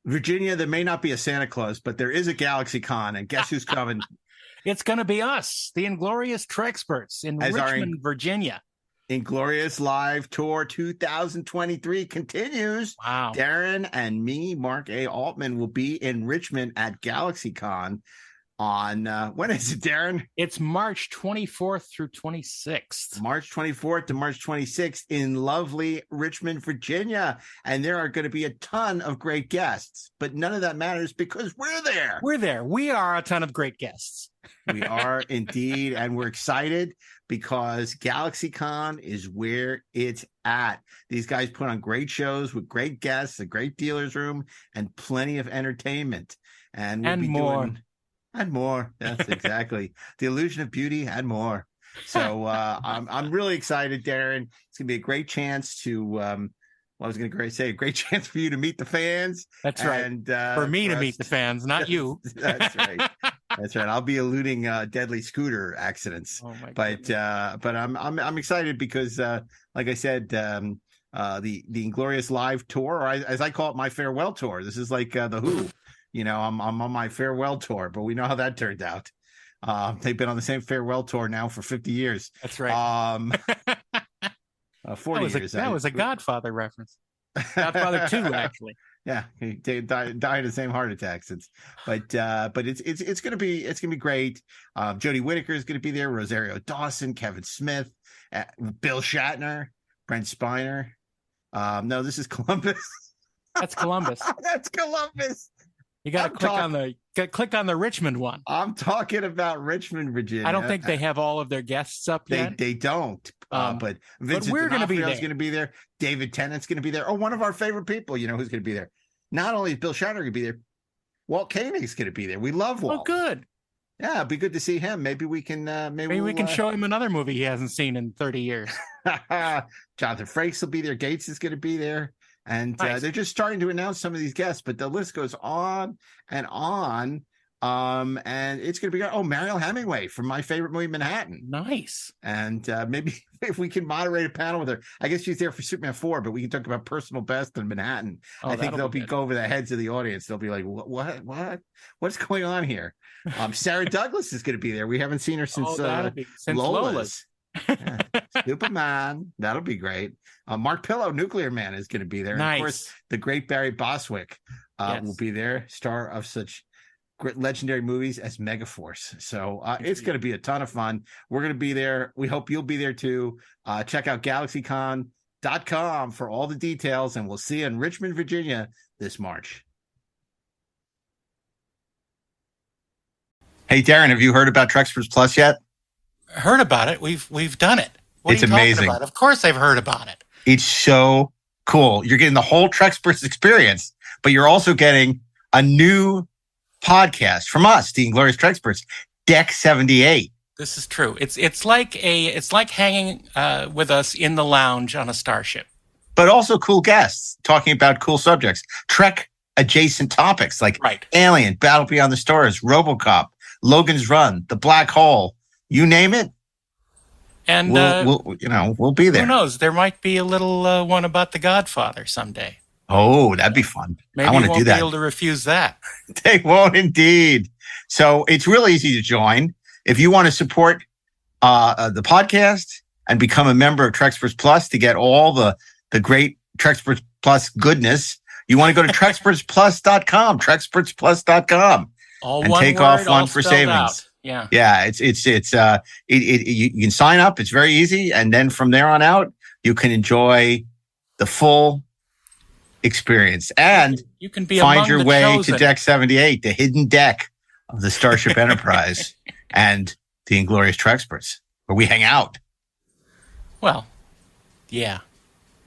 Virginia, there may not be a Santa Claus, but there is a Galaxy Con, and guess who's coming? It's going to be us, the Inglorious Treksperts in Richmond, Virginia. Inglorious Live Tour 2023 continues. Wow. Darren and me, Mark A. Altman, will be in Richmond at GalaxyCon on, when is it, Darren? It's March 24th through 26th. March 24th to March 26th in lovely Richmond, Virginia. And there are going to be a ton of great guests, but none of that matters because we're there. We're there. We are a ton of great guests. We are indeed. And we're excited because GalaxyCon is where it's at. These guys put on great shows with great guests, a great dealer's room, and plenty of entertainment. And we'll be more. And more. That's exactly. The illusion of beauty and more. So I'm really excited, Darren. It's going to be a great chance to, I was going to say, a great chance for you to meet the fans. That's right. And for me to meet the fans, not you. That's right. That's right. I'll be eluding deadly scooter accidents. Oh my but I'm excited because, like I said, the Inglorious Live Tour, or as I call it, my farewell tour. This is like the Who. You know, I'm on my farewell tour, but we know how that turned out. They've been on the same farewell tour now for 50 years. That's right. 40 years. That was a Godfather reference. Godfather 2, actually. Yeah, he died of the same heart attacks. But it's gonna be great. Jodie Whittaker is gonna be there. Rosario Dawson, Kevin Smith, Bill Shatner, Brent Spiner. No, this is Columbus. That's Columbus. That's Columbus. You got to click on the Richmond one. I'm talking about Richmond, Virginia. I don't think they have all of their guests up yet. They don't. But Vincent we're going to be there. Going to be there. David Tennant's going to be there. Oh, one of our favorite people. You know who's going to be there? Not only is Bill Shatner going to be there, Walt Koenig's going to be there. We love Walt. Oh, good. Yeah, it'd be good to see him. Maybe we can. Maybe we can show him another movie he hasn't seen in 30 years. Jonathan Frakes will be there. Gates is going to be there. And nice. They're just starting to announce some of these guests, but the list goes on and on. And it's going to be, Mariel Hemingway from my favorite movie, Manhattan. Nice. And maybe if we can moderate a panel with her, I guess she's there for Superman 4, but we can talk about personal best in Manhattan. I think they'll go over the heads of the audience. They'll be like, what's going on here? Sarah Douglas is going to be there. We haven't seen her since Lola's. Yeah. Superman, that'll be great. Mark Pillow, Nuclear Man, is going to be there. Nice. And of course, the great Barry Bostwick will be there, star of such great legendary movies as Megaforce. So it's going to be a ton of fun. We're going to be there. We hope you'll be there too. Check out GalaxyCon.com for all the details, and we'll see you in Richmond, Virginia this March. Hey, Darren, have you heard about Treksperts Plus yet? Heard about it. We've done it. It's amazing. About? Of course I've heard about it. It's so cool. You're getting the whole Treksperts experience, but you're also getting a new podcast from us, the Inglorious Treksperts, Deck 78. This is true. It's like hanging with us in the lounge on a starship. But also cool guests talking about cool subjects. Trek adjacent topics like Alien, Battle Beyond the Stars, RoboCop, Logan's Run, The Black Hole. You name it, and we'll be there. Who knows? There might be a little one about The Godfather someday. Oh, that'd be fun. Maybe I want to do that. Be able to refuse that. They won't, indeed. So it's real easy to join if you want to support the podcast and become a member of Treksperts Plus to get all the great Treksperts Plus goodness. You want to go to trekspertsplus.com, trekspertsplus.com, and take off one for savings. Out. Yeah. You can sign up. It's very easy. And then from there on out, you can enjoy the full experience and you can be find your way chosen. to Deck 78, the hidden deck of the Starship Enterprise and the Inglorious Treksperts, where we hang out. Well, yeah,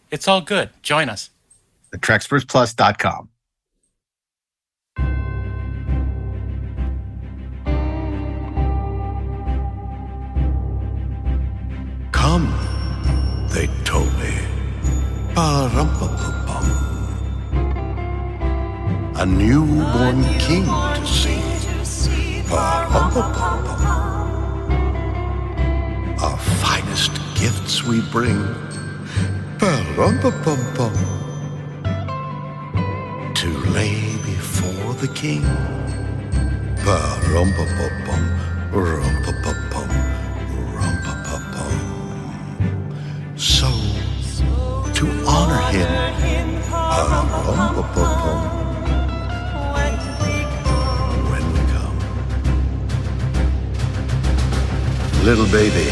it's all good. Join us. The trekspertsplus.com. Come, they told me. Ba-rum-pa-pa-bum. A newborn king to see. Ba-rum-pa-pa-bum. Our finest gifts we bring. Ba-rum-pa-pum-pum. To lay the king. Pa-rum-pa-pa-pum, rum-pa-pa-pum, rum-pa-pa-pum. So, to honor him, pa-rum-pa-pa-pum, when we come. Little baby,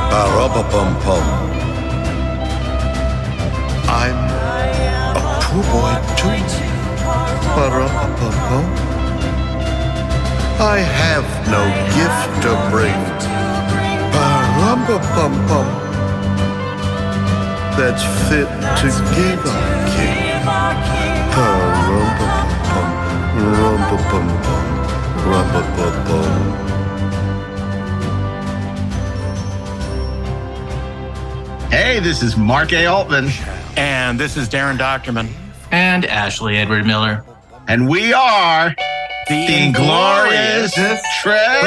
pa-rum-pa-pum-pum. I'm a poor boy too. Pa-rum-pa-pum. I have no gift to bring. Pa-rum-pa-pum-pum. That's fit to give our king. Pa-rum-pa-pum-pum. Rum-pa-pum-pum. Rum-pa-pum-pum. Hey, this is Mark A. Altman. And this is Darren Doctorman. And Ashley Edward Miller. And we are the Inglorious Treksperts.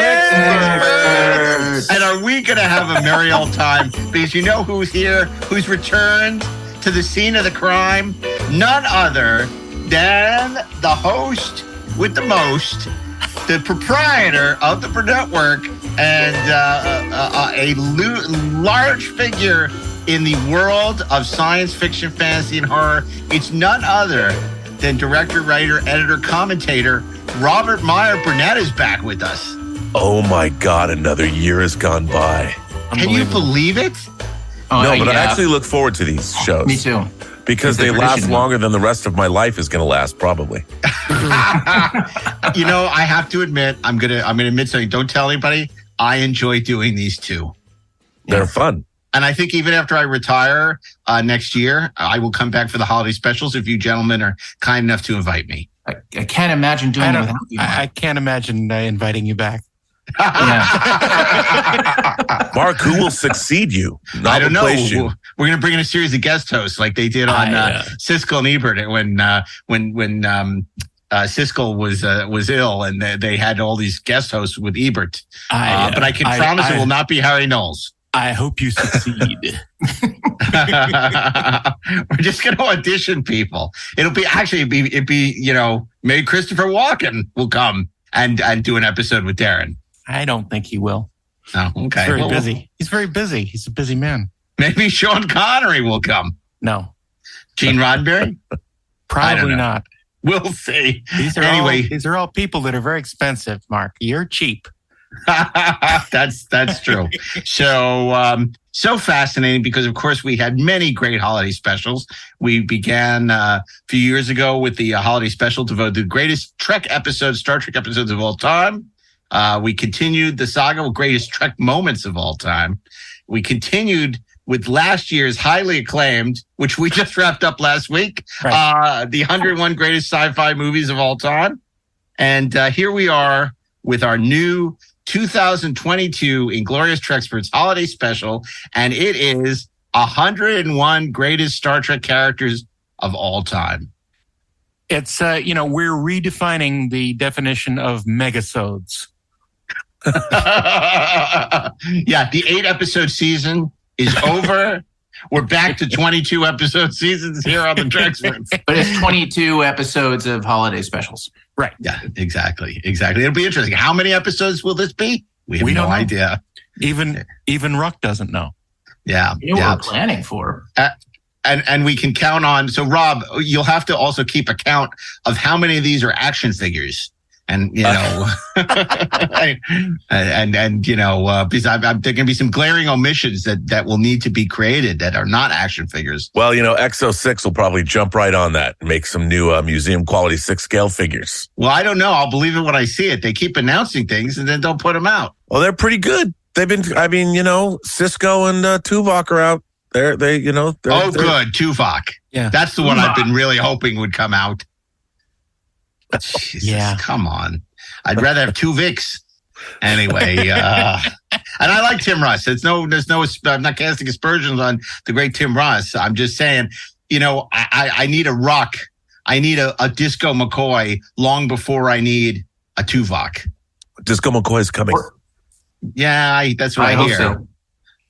And are we going to have a merry old time? Because you know who's here, who's returned to the scene of the crime? None other than the host with the most, the proprietor of the Burnettwork, and a large figure in the world of science fiction, fantasy, and horror. It's none other than director, writer, editor, commentator Robert Meyer Burnett is back with us. Oh my God, another year has gone by. Can you believe it? No, but I actually look forward to these shows. Me too. Because they last longer than the rest of my life is going to last, probably. You know, I have to admit, I'm gonna admit something. Don't tell anybody. I enjoy doing these too. They're fun. And I think even after I retire next year, I will come back for the holiday specials if you gentlemen are kind enough to invite me. I can't imagine doing it without you. I can't imagine inviting you back. Mark, who will succeed you? I don't know. We're going to bring in a series of guest hosts like they did on Siskel and Ebert when Siskel was ill and they had all these guest hosts with Ebert. But I can promise it will not be Harry Knowles. I hope you succeed. We're just going to audition people. It'd be maybe Christopher Walken will come and do an episode with Darren. I don't think he will. Oh, okay. He's very busy. He's very busy. He's a busy man. Maybe Sean Connery will come. No. Gene Roddenberry? Probably not. We'll see. These are all people that are very expensive, Mark. You're cheap. That's true. So fascinating because, of course, we had many great holiday specials. We began a few years ago with the holiday special devoted to the greatest Star Trek episodes of all time. We continued the saga with greatest Trek moments of all time. We continued with last year's highly acclaimed, which we just wrapped up last week, right. The 101 greatest sci-fi movies of all time. And here we are with our new 2022 Inglorious Treksperts holiday special, and it is 101 greatest Star Trek characters of all time. It's, we're redefining the definition of megasodes. Yeah, the 8-episode season is over. We're back to 22 episode seasons here on the Treksperts. But it's 22 episodes of holiday specials. Right. Yeah, exactly. It'll be interesting. How many episodes will this be? We have no idea. Even Ruck doesn't know. Yeah. You know what we're planning for. And we can count on. So, Rob, you'll have to also keep a count of how many of these are action figures. And, because there can be some glaring omissions that will need to be created that are not action figures. Well, XO6 will probably jump right on that and make some new museum quality 6-scale figures. Well, I don't know. I'll believe it when I see it. They keep announcing things and then don't put them out. Well, they're pretty good. They've been, Cisco and Tuvok are out. They're good. Tuvok. Yeah. That's the one I've been really hoping would come out. Jesus, come on. I'd rather have 2 Vicks. Anyway, and I like Tim Russ. I'm not casting aspersions on the great Tim Russ. I'm just saying, I need a Ruck. I need a Disco McCoy long before I need a Tuvok. Disco McCoy is coming. Yeah, that's what I hear. So.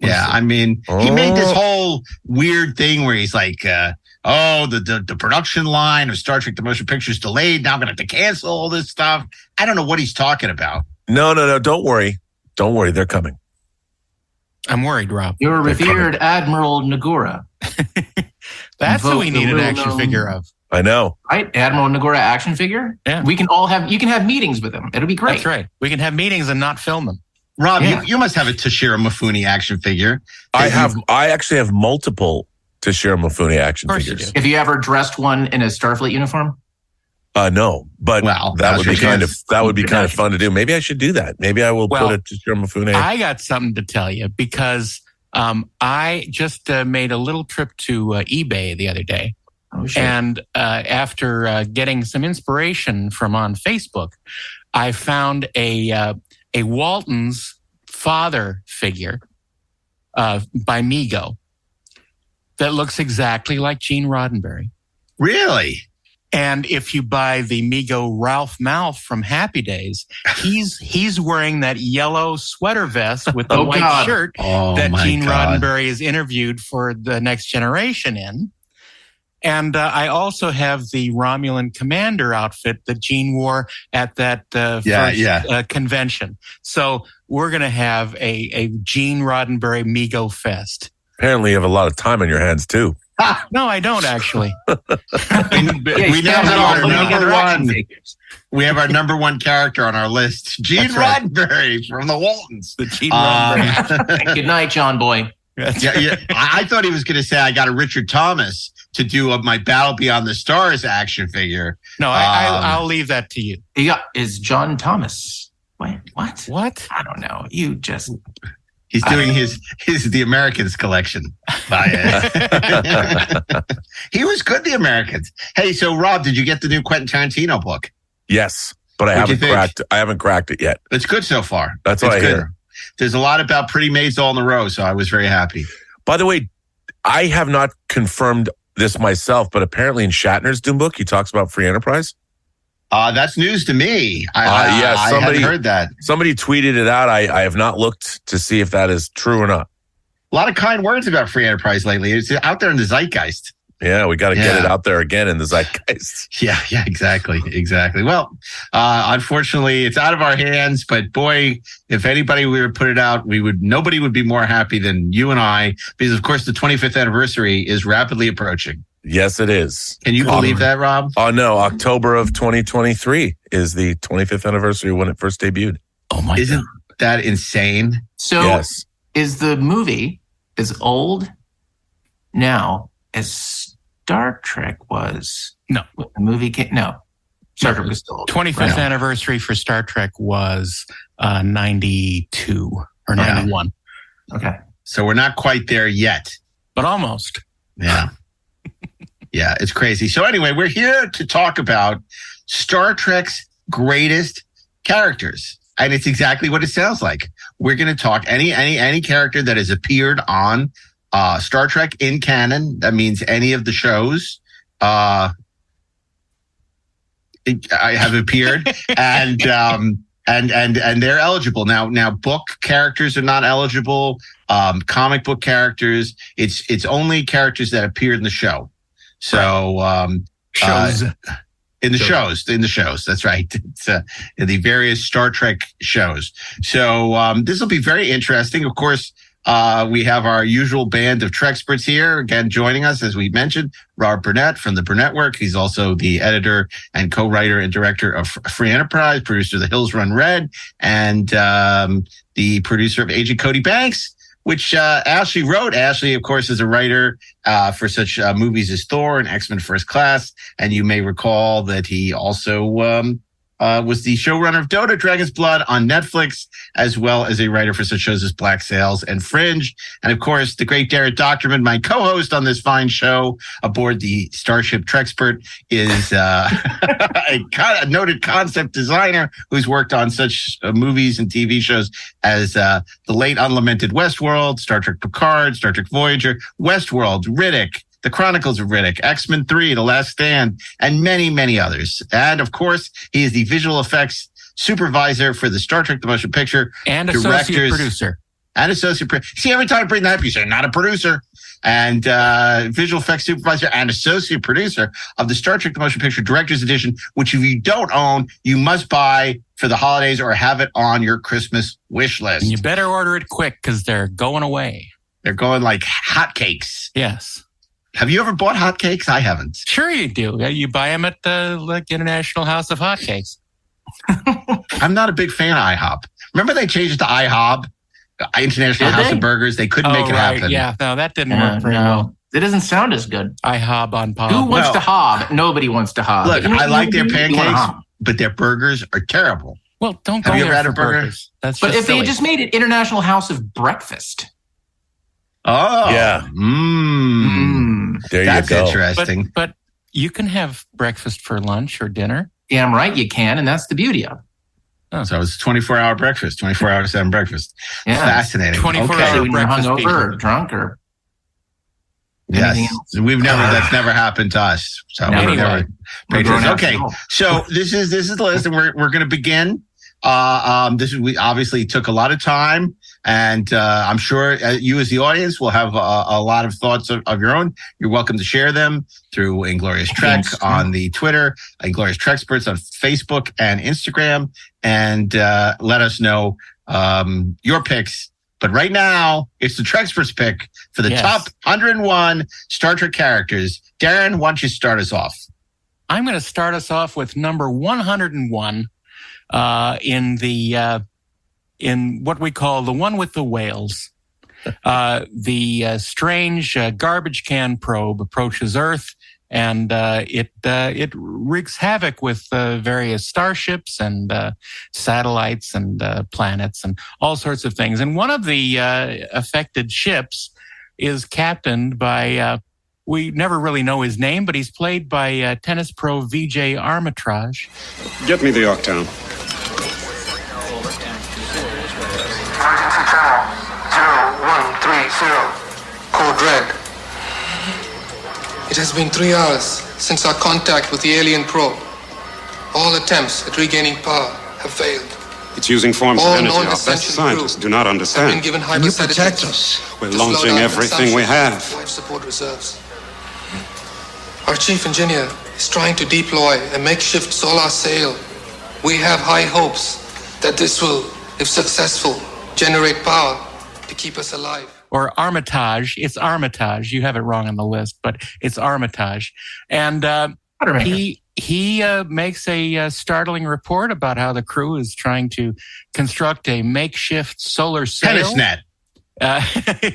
Yeah, he made this whole weird thing where he's like, the production line of Star Trek: The Motion Picture is delayed. Now I'm going to have to cancel all this stuff. I don't know what he's talking about. No. Don't worry. They're coming. I'm worried, Rob. Your revered Admiral Nagura. That's who we need an action figure of. I know. Right? Admiral Nagura action figure? Yeah. You can have meetings with him. It'll be great. That's right. We can have meetings and not film them. Rob, you must have a Toshiro Mifune action figure. I actually have multiple Toshiro Mifune action figures. Have you ever dressed one in a Starfleet uniform? No, but that would be kind of fun to do. Maybe I should do that. Maybe I will put a Toshiro Mifune. I got something to tell you because I just made a little trip to eBay the other day. Oh, shit. And after getting some inspiration from on Facebook, I found a Walton's father figure by Mego that looks exactly like Gene Roddenberry. Really? And if you buy the Mego Ralph Malph from Happy Days, he's wearing that yellow sweater vest with the white shirt that Gene Roddenberry is interviewed for The Next Generation in. And I also have the Romulan commander outfit that Gene wore at that first convention. So we're going to have a Gene Roddenberry Mego fest. Apparently you have a lot of time on your hands, too. No, I don't actually. We now have our number one. We have our number one character on our list, Gene Roddenberry from the Waltons. The Gene Roddenberry. Good night, John Boy. I thought he was going to say I got a Richard Thomas to do my Battle Beyond the Stars action figure. No, I'll leave that to you. Is John Thomas? Wait, what? What? I don't know. You just. He's doing his The Americans collection. He was good, The Americans. Hey, so Rob, did you get the new Quentin Tarantino book? Yes, but I haven't cracked it yet. It's good so far. That's what I hear. There's a lot about pretty maids all in a row, so I was very happy. By the way, I have not confirmed this myself, but apparently in Shatner's Doom book, he talks about free enterprise. That's news to me. I hadn't heard that. Somebody tweeted it out. I have not looked to see if that is true or not. A lot of kind words about free enterprise lately. It's out there in the zeitgeist. Yeah, we got to get it out there again in the zeitgeist. Yeah, exactly. Well, unfortunately, it's out of our hands. But boy, if anybody were to put it out, nobody would be more happy than you and I, because of course the 25th anniversary is rapidly approaching. Yes, it is. Can you believe that, Rob? Oh no, October of 2023 is the 25th anniversary when it first debuted. Oh my God. Isn't that insane? So is the movie as old now as Star Trek was? No. When the movie came? No. Star Trek was still old. 25th anniversary for Star Trek was 92 or 91. Okay. So we're not quite there yet. But almost. Yeah. Yeah, it's crazy. So anyway, we're here to talk about Star Trek's greatest characters. And it's exactly what it sounds like. We're going to talk any character that has appeared on Star Trek in canon. That means any of the shows I have appeared, and they're eligible now. Book characters are not eligible. Comic book characters. It's only characters that appeared in the show. So shows. In the shows. That's right. It's in the various Star Trek shows. So this will be very interesting. Of course, we have our usual band of Treksperts here again joining us, as we mentioned. Robert Burnett from the Burnettwork. He's also the editor and co-writer and director of Free Enterprise, producer of The Hills Run Red, and the producer of Agent Cody Banks, which Ashley wrote. Ashley, of course, is a writer for such movies as Thor and X-Men First Class. And you may recall that he also was the showrunner of Dota, Dragon's Blood on Netflix, as well as a writer for such shows as Black Sails and Fringe. And of course, the great DAREN DOCHTERMAN, my co-host on this fine show aboard the Starship Trekspert, is a noted concept designer who's worked on such movies and TV shows as the late unlamented Westworld, Star Trek Picard, Star Trek Voyager, Westworld, Riddick, The Chronicles of Riddick, X-Men 3, The Last Stand, and many, many others. And of course, he is the visual effects supervisor for the Star Trek The Motion Picture. And associate producer. and associate producer. See, every time I bring that up, you say, not a producer. And visual effects supervisor and associate producer of the Star Trek The Motion Picture Director's Edition, which if you don't own, you must buy for the holidays or have it on your Christmas wish list. And you better order it quick because they're going away. They're going like hotcakes. Yes. Have you ever bought hotcakes? I haven't. Sure you do. You buy them at the International House of Hotcakes. I'm not a big fan of IHOP. Remember they changed it to IHOB? International House of Burgers. They couldn't make it happen. Yeah, no, that didn't work very well. It doesn't sound as good. IHOB on Pob. Who wants to hob? Nobody wants to hob. Look, I like their pancakes, but their burgers are terrible. Well, don't go there. Have you ever had a burger? That's but if silly. they just made it International House of Breakfast. Oh, yeah. There that's you go. Interesting. But you can have breakfast for lunch or dinner. Damn right you can, and that's the beauty of it. Oh. So it's 24-hour breakfast, 24-hour-7 breakfast. Yeah. Fascinating. 24-hour breakfast. Hungover or drunk or yes, that's never happened to us. So anyway, okay. So this is the list, and we're going to begin. We obviously took a lot of time, and I'm sure you as the audience will have a lot of thoughts of your own. You're welcome to share them through Inglorious Trek on the Twitter, Inglorious Treksperts on Facebook and Instagram, and let us know your picks. But right now, it's the Treksperts pick for the top 101 Star Trek characters. Darren, why don't you start us off? I'm going to start us off with number 101. In what we call the one with the whales. The strange garbage can probe approaches Earth, and it wreaks havoc with various starships and satellites and planets and all sorts of things. And one of the affected ships is captained by we never really know his name, but he's played by tennis pro Vijay Armitage. Get me the Octown. Emergency channel 0130, code red. It has been 3 hours since our contact with the alien probe. All attempts at regaining power have failed. It's using forms of energy our non-essential best scientists do not understand. Been given Can you protect us? We're launching everything we have. Life support reserves. Our chief engineer is trying to deploy a makeshift solar sail. We have high hopes that this will, if successful, generate power to keep us alive. Or Armitage. It's Armitage. You have it wrong on the list, but it's Armitage. And he makes a startling report about how the crew is trying to construct a makeshift solar sail. Tennis net.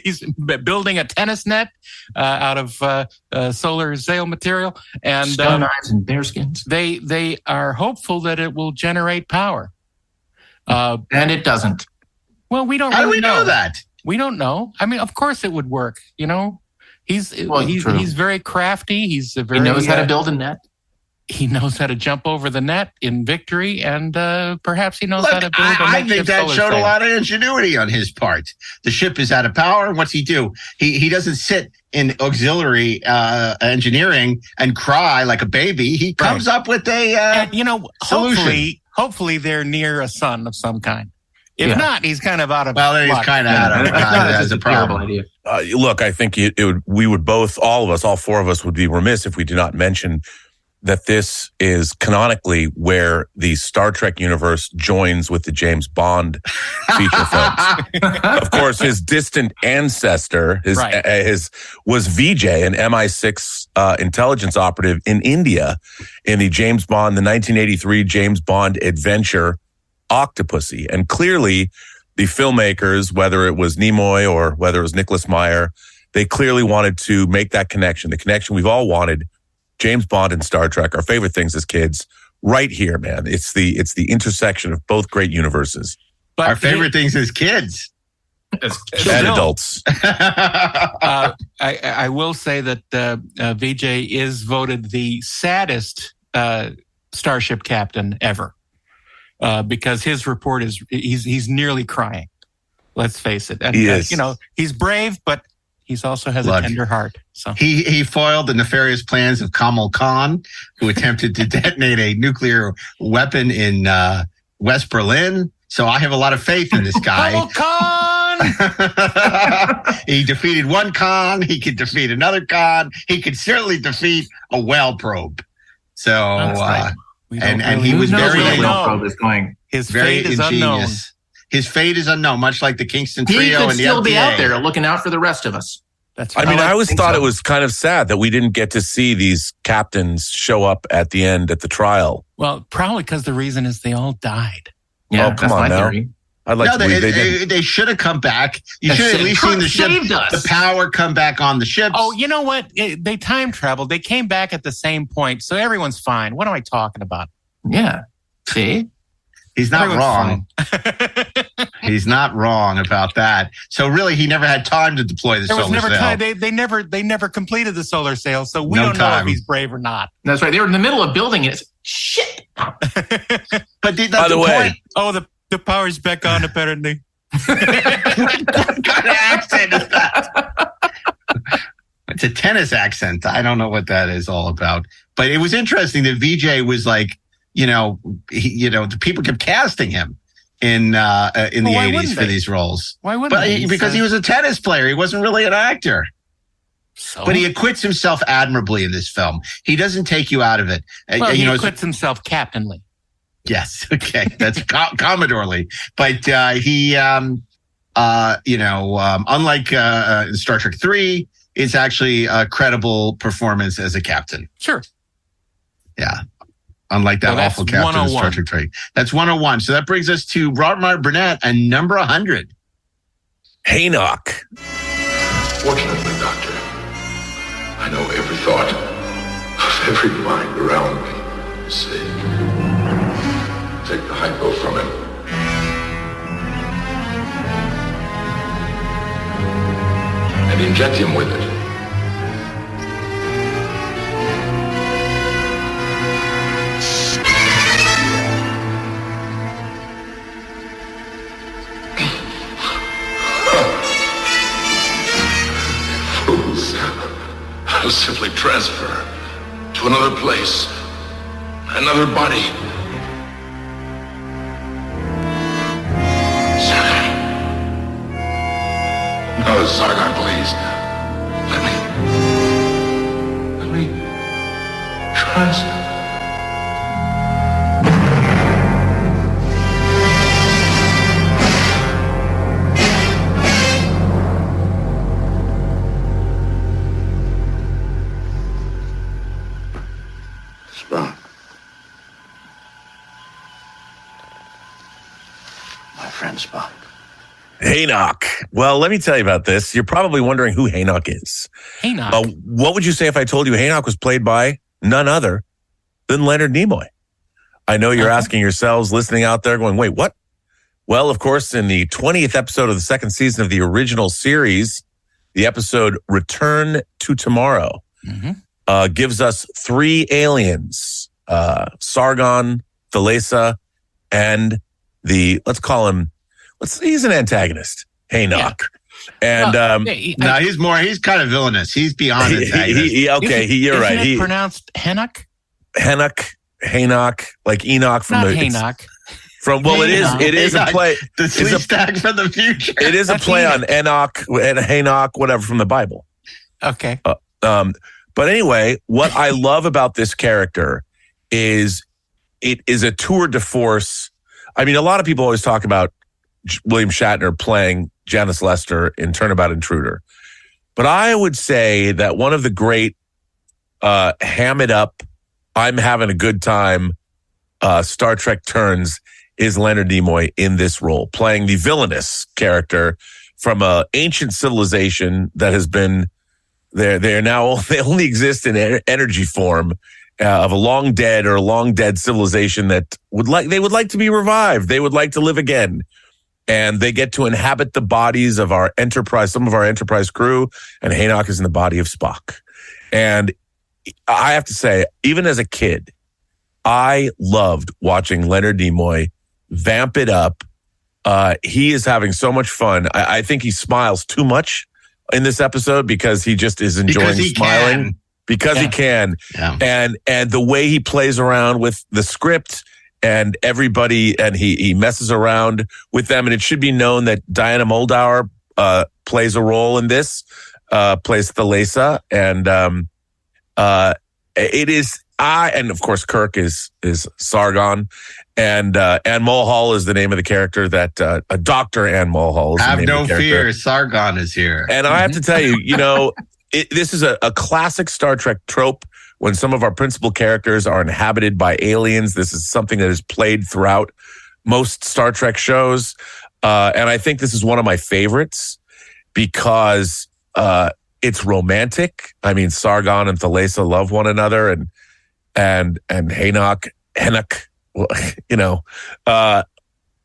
He's building a tennis net out of solar sail material. And stone knives and bearskins. They are hopeful that it will generate power. And it doesn't. Well, we don't. How really do we know that? We don't know. I mean, of course it would work. You know, he's very crafty. He knows how to build a net. He knows how to jump over the net in victory, and perhaps he knows how to build a I think that showed a lot of ingenuity on his part. The ship is out of power, and what's he do? He doesn't sit in auxiliary engineering and cry like a baby. He comes up with a solution. Hopefully they're near a sun of some kind. If not, he's kind of out of well, he's kind of out of has a problem. Look, I think we would both, all four of us would be remiss if we did not mention that this is canonically where the Star Trek universe joins with the James Bond feature films. Of course, his distant ancestor was Vijay, an MI6 intelligence operative in India in the 1983 James Bond adventure Octopussy. And clearly the filmmakers, whether it was Nimoy or whether it was Nicholas Meyer, they clearly wanted to make that connection, the connection we've all wanted. James Bond and Star Trek, our favorite things as kids, right here, man. It's the intersection of both great universes. But our favorite things as kids. And adults. I will say that Vijay is voted the saddest starship captain ever. Because his report is he's nearly crying. Let's face it. And, he is. He's brave, but he also has a tender heart. So he foiled the nefarious plans of Kamal Khan, who attempted to detonate a nuclear weapon in West Berlin. So I have a lot of faith in this guy. Kamal Khan! He defeated one Khan. He could defeat another Khan. He could certainly defeat a whale probe. So, right. and he was very His fate is unknown. His fate is unknown, much like the Kingston Trio he could and the still be FDA. out there looking out for the rest of us. That's right. I mean, I always thought it was kind of sad that we didn't get to see these captains show up at the end at the trial. Well, probably because the reason is they all died. Yeah, come on now. Theory. I'd like to believe they didn't. They should have come back. You should have at least seen the ship, the power come back on the ships. Oh, you know what? They time traveled. They came back at the same point, so everyone's fine. What am I talking about? Yeah. See? He's not wrong. He's not wrong about that. So really, he never had time to deploy the solar sail. They never completed the solar sail, so we don't know if he's brave or not. That's right. They were in the middle of building it. Shit. But by the way, the power's back on apparently. What kind of accent is that? It's a tennis accent. I don't know what that is all about. But it was interesting that VJ was like, the people kept casting him in the 80s for these roles. Why wouldn't they? Because he was a tennis player. He wasn't really an actor. So? But he acquits himself admirably in this film. He doesn't take you out of it. Well, he acquits himself captainly. Yes. Okay. That's Commodorely. But he, unlike Star Trek 3, it's actually a credible performance as a captain. Sure. Yeah. Unlike that awful captain in Star Trek 3. That's 101. So that brings us to Robert Meyer Burnett and number 100. Haynock. Fortunately, Doctor, I know every thought of every mind around me. See? Take the hypo from him. And inject him with it. Fools. I'll simply transfer to another place, another body. No, Sargon, please. Let me trust. Spock. My friend Spock. Haynock. Well, let me tell you about this. You're probably wondering who Haynock is. Haynock. What would you say if I told you Haynock was played by none other than Leonard Nimoy? I know you're asking yourselves, listening out there, going, wait, what? Well, of course, in the 20th episode of the second season of the original series, the episode Return to Tomorrow gives us three aliens, Sargon, Thalassa, and he's an antagonist, Haynock. Yeah. And he's kind of villainous. He's beyond antagonist. You're right. Isn't it pronounced Haynock? Haynock, like Enoch from Not Haynock. It is a play. The sleep stack from the future. It is a play on Enoch and Haynock, whatever, from the Bible. Okay. But anyway, what I love about this character is it is a tour de force. I mean, a lot of people always talk about William Shatner playing Janice Lester in Turnabout Intruder. But I would say that one of the great ham it up, I'm having a good time Star Trek turns is Leonard Nimoy in this role, playing the villainous character from an ancient civilization that has been there. They only exist in energy form of a long dead civilization that would like to be revived. They would like to live again. And they get to inhabit the bodies of our Enterprise, some of our Enterprise crew, and Haynock is in the body of Spock. And I have to say, even as a kid, I loved watching Leonard Nimoy vamp it up. He is having so much fun. I think he smiles too much in this episode because he just is enjoying smiling. Because he can. Yeah. And the way he plays around with the script everybody, and he messes around with them. And it should be known that Diana Muldaur plays a role in this, plays Thalassa, and it is and of course Kirk is Sargon, and Ann Mulhall is the name of the character that Dr. Ann Mulhall is. Have the name no of the character. fear, Sargon is here. And I have to tell you, this is a classic Star Trek trope. When some of our principal characters are inhabited by aliens, this is something that is played throughout most Star Trek shows. And I think this is one of my favorites because it's romantic. I mean, Sargon and Thalassa love one another, and Henoch,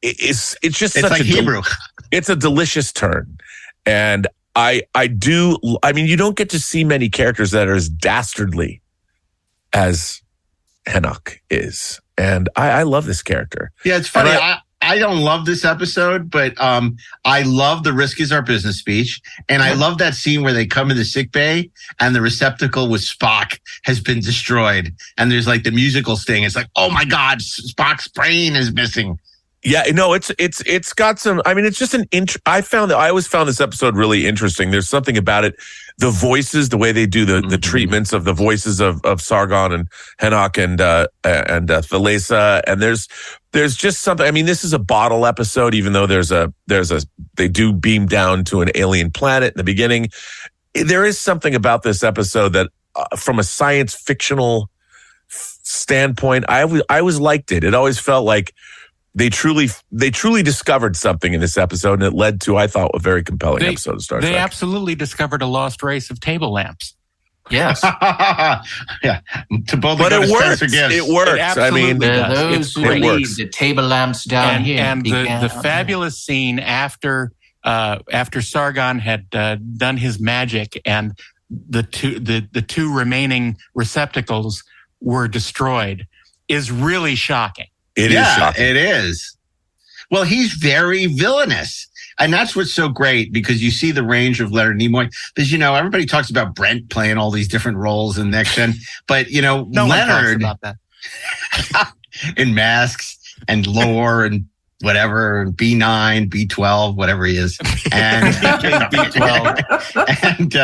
it's just such like Hebrew. It's a delicious turn. And I mean, you don't get to see many characters that are as dastardly as Henoch is. And I love this character. Yeah, it's funny. I don't love this episode, but I love the risk is our business speech. And I love that scene where they come in the sick bay and the receptacle with Spock has been destroyed. And there's like the musical sting. It's like, oh my God, Spock's brain is missing. Yeah, no, it's got some, I mean, it's just I always found this episode really interesting. There's something about it. The voices, the way they do the treatments of the voices of Sargon and Henoch and Thalassa. And there's just something, I mean, this is a bottle episode, even though they do beam down to an alien planet in the beginning. There is something about this episode that from a science fictional standpoint, I always liked it. It always felt like they truly discovered something in this episode, and it led to, I thought, a very compelling episode of Star Trek. They absolutely discovered a lost race of table lamps. Yes. Yeah. But it works. It works. I mean, those who leave the table lamps down here. And the fabulous scene after Sargon had done his magic and the two remaining receptacles were destroyed is really shocking. It is shocking. It is. Well, he's very villainous. And that's what's so great, because you see the range of Leonard Nimoy. Because, everybody talks about Brent playing all these different roles in Next Gen. But, no Leonard one talks about that. in Masks and Lore and whatever, and B9, B12, whatever he is. And B12. And,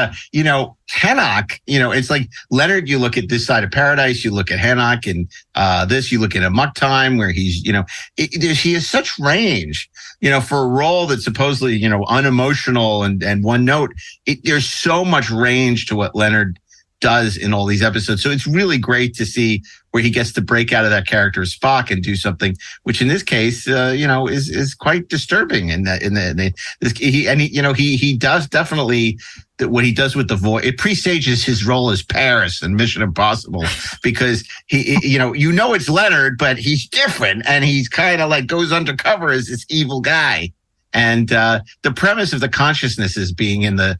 Henoch, it's like Leonard, you look at This Side of Paradise, you look at Henoch, and you look at Amok Time, where he's, he has such range, for a role that's supposedly, unemotional and one note. There's so much range to what Leonard does in all these episodes. So it's really great to see where he gets to break out of that character as Spock and do something, which in this case, is quite disturbing. He does definitely what he does with the voice. It presages his role as Paris in Mission Impossible, because it's Leonard, but he's different, and he's kind of like goes undercover as this evil guy. And the premise of the consciousnesses being in the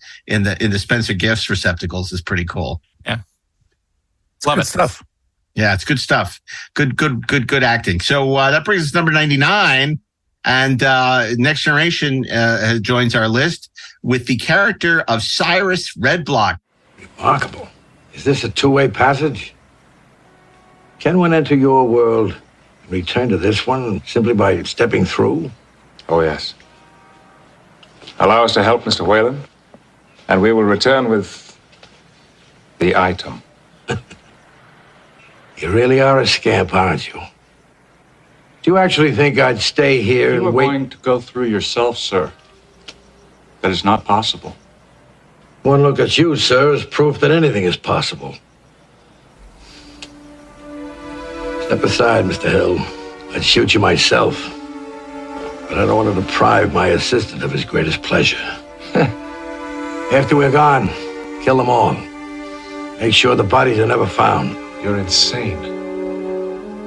Spencer Gifts receptacles is pretty cool. Yeah, love it stuff. Yeah, it's good stuff. Good acting. So that brings us to number 99, and Next Generation joins our list with the character of Cyrus Redblock. Remarkable. Is this a two-way passage? Can one enter your world and return to this one simply by stepping through? Oh, yes. Allow us to help Mr. Whalen, and we will return with the item. You really are a scamp, aren't you? Do you actually think I'd stay here You and are wait? going to go through yourself, sir. That is not possible. One look at you, sir, is proof that anything is possible. Step aside, Mr. Hill. I'd shoot you myself. But I don't want to deprive my assistant of his greatest pleasure. After we're gone, kill them all. Make sure the bodies are never found. You're insane.